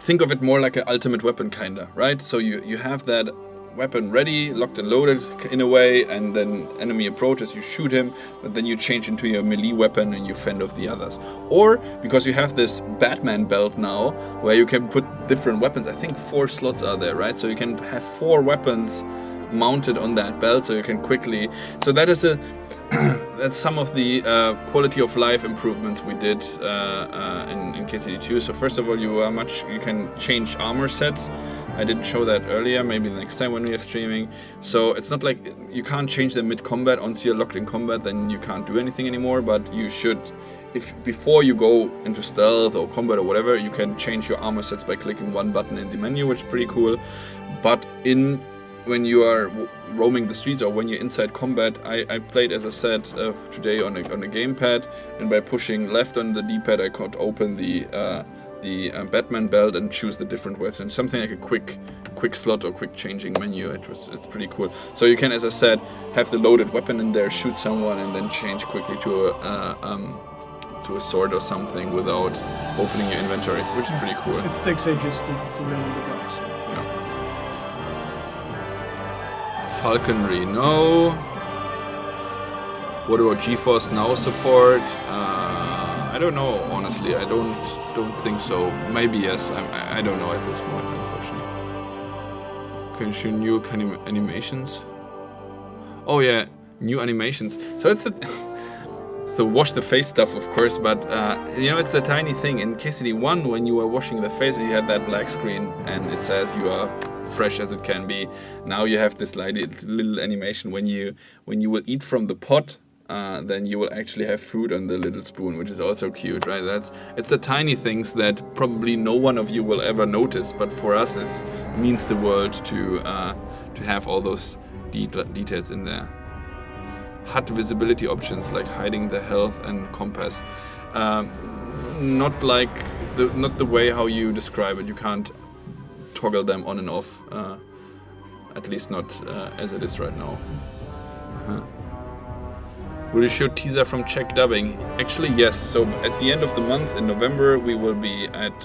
think of it more like an ultimate weapon, kinda, right? So you have that weapon ready, locked and loaded in a way, and then enemy approaches, you shoot him, but then you change into your melee weapon and you fend off the others. Or, because you have this Batman belt now, where you can put different weapons, I think 4 slots are there, right? So you can have 4 weapons mounted on that belt, so you can quickly. So that is that's some of the quality of life improvements we did in KCD2. So first of all, you can change armor sets. I didn't show that earlier, maybe the next time when we are streaming. So it's not like you can't change them mid-combat. Once you're locked in combat, then you can't do anything anymore, but you should, if before you go into stealth or combat or whatever, you can change your armor sets by clicking one button in the menu, which is pretty cool. But when you are roaming the streets or when you're inside combat, I played, as I said, today on a gamepad, and by pushing left on the D-pad I could open the Batman belt and choose the different weapons. Something like a quick slot or quick changing menu. It's pretty cool. So you can, as I said, have the loaded weapon in there, shoot someone, and then change quickly to a sword or something without opening your inventory, which is pretty cool. It takes ages to level the guns. Yeah. Falconry, no. What about GeForce Now support? I don't know, honestly. I don't think so. Maybe yes. I don't know at this point, unfortunately. Can you show new animations? Oh yeah, new animations. So it's the wash the face stuff, of course, but it's a tiny thing. In KCD1, when you were washing the face, you had that black screen and it says you are fresh as it can be. Now you have this little animation when you will eat from the pot. Then you will actually have fruit on the little spoon, which is also cute, right? It's the tiny things that probably no one of you will ever notice, but for us it means the world to have all those details in there. HUD visibility options like hiding the health and compass, not the way how you describe it. You can't toggle them on and off, at least not as it is right now. Will you show teaser from Czech dubbing? Actually, yes. So at the end of the month in November, we will be at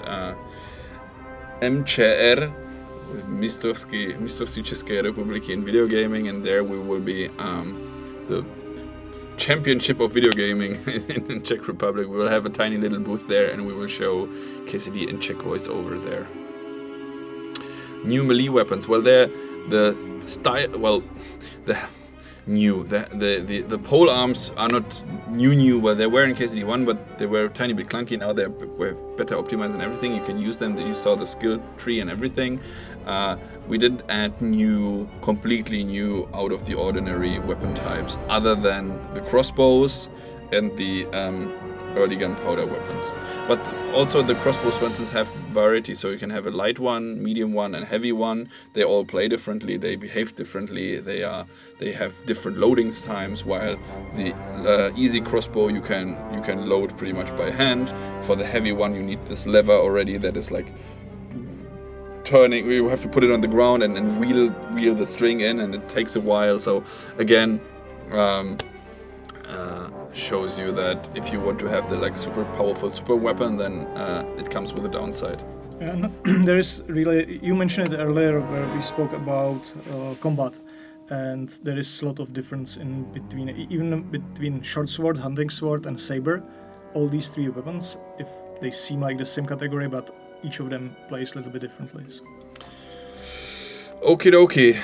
MCR, Mistrovství České republiky in video gaming, and there we will be the championship of video gaming in Czech Republic. We will have a tiny little booth there, and we will show KCD in Czech voice over there. New melee weapons. Well, the style. Well, the pole arms are not new. Well, they were in KCD1, but they were a tiny bit clunky. Now they're better optimized and everything. You can use them. You saw the skill tree and everything. We did add completely new, out of the ordinary weapon types, other than the crossbows and the early gunpowder weapons. But also the crossbows, for instance, have variety, so you can have a light one, medium one, and heavy one. They all play differently, they behave differently, they have different loading times, while the easy crossbow you can load pretty much by hand. For the heavy one you need this lever already that is like turning. You have to put it on the ground and wheel the string in, and it takes a while. So again, shows you that if you want to have the super powerful super weapon, then it comes with a downside. And there is really, you mentioned it earlier where we spoke about combat, and there is a lot of difference even between short sword, hunting sword, and saber. All these three weapons, if they seem like the same category, but each of them plays a little bit differently. So. Okie dokie.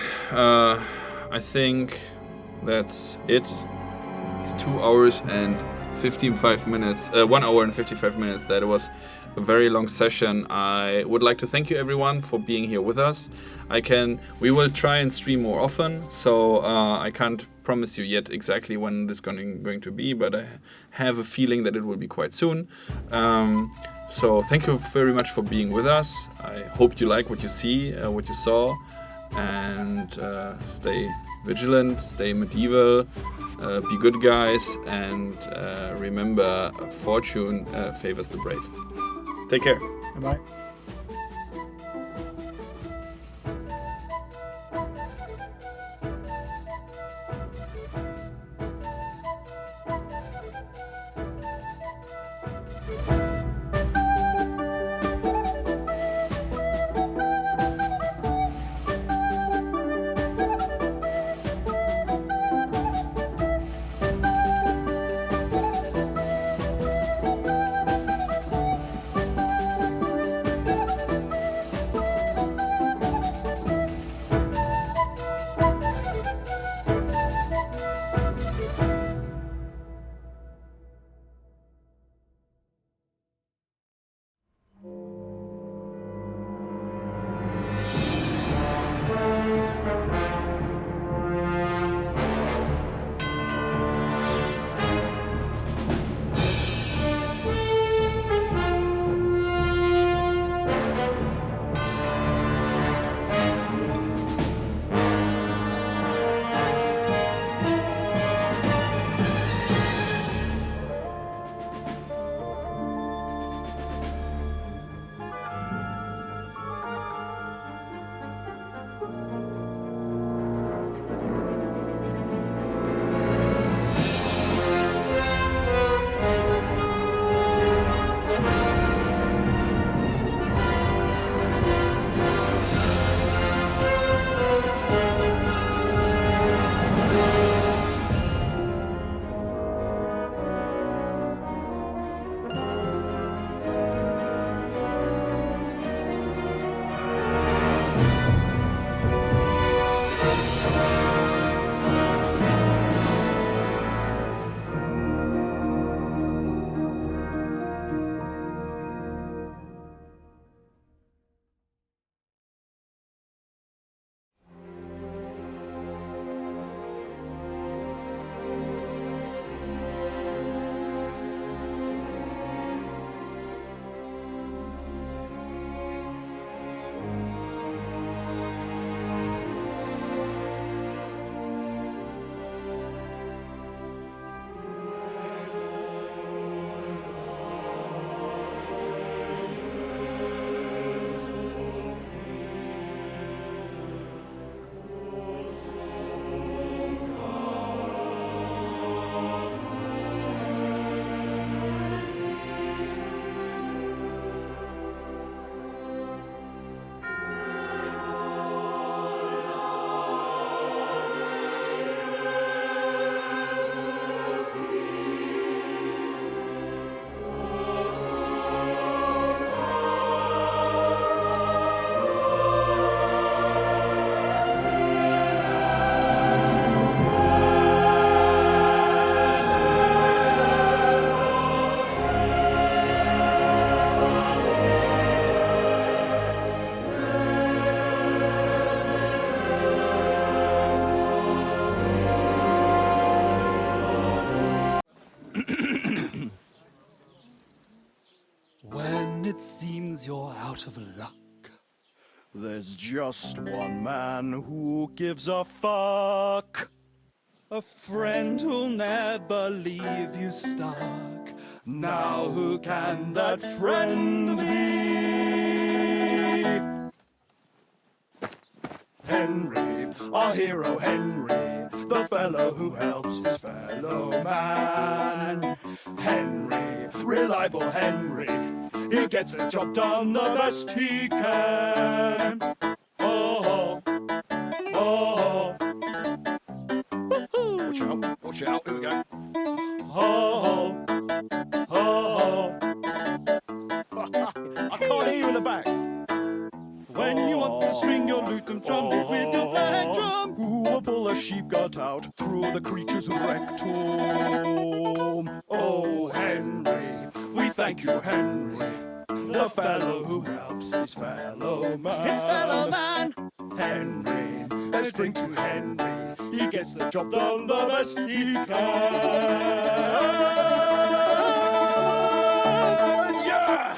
I think that's it. It's 2 hours and 55 minutes. 1 hour and 55 minutes. That was a very long session. I would like to thank you everyone for being here with us. We will try and stream more often, so I can't promise you yet exactly when this is going to be, but I have a feeling that it will be quite soon. So thank you very much for being with us. I hope you like what you see, what you saw, and stay vigilant, stay medieval, be good guys, and remember, fortune favors the brave. Take care. Bye-bye. it seems you're out of luck. There's just one man who gives a fuck. A friend who'll never leave you stuck. Now who can that friend be? Henry, our hero Henry, the fellow who helps his fellow man. Henry, reliable Henry, he gets the job done the best he can. Oh, oh, Watch out, watch out, here we go. oh, oh. I can't hear you in the back. When you want to string your lute and drum it with your black drum. Who will pull a sheep gut out through the creature's rectum? Oh, Henry, we thank you, Henry, the fellow who helps his fellow man. His fellow man. Henry, let's drink to Henry. He gets the job done the best he can. Yeah!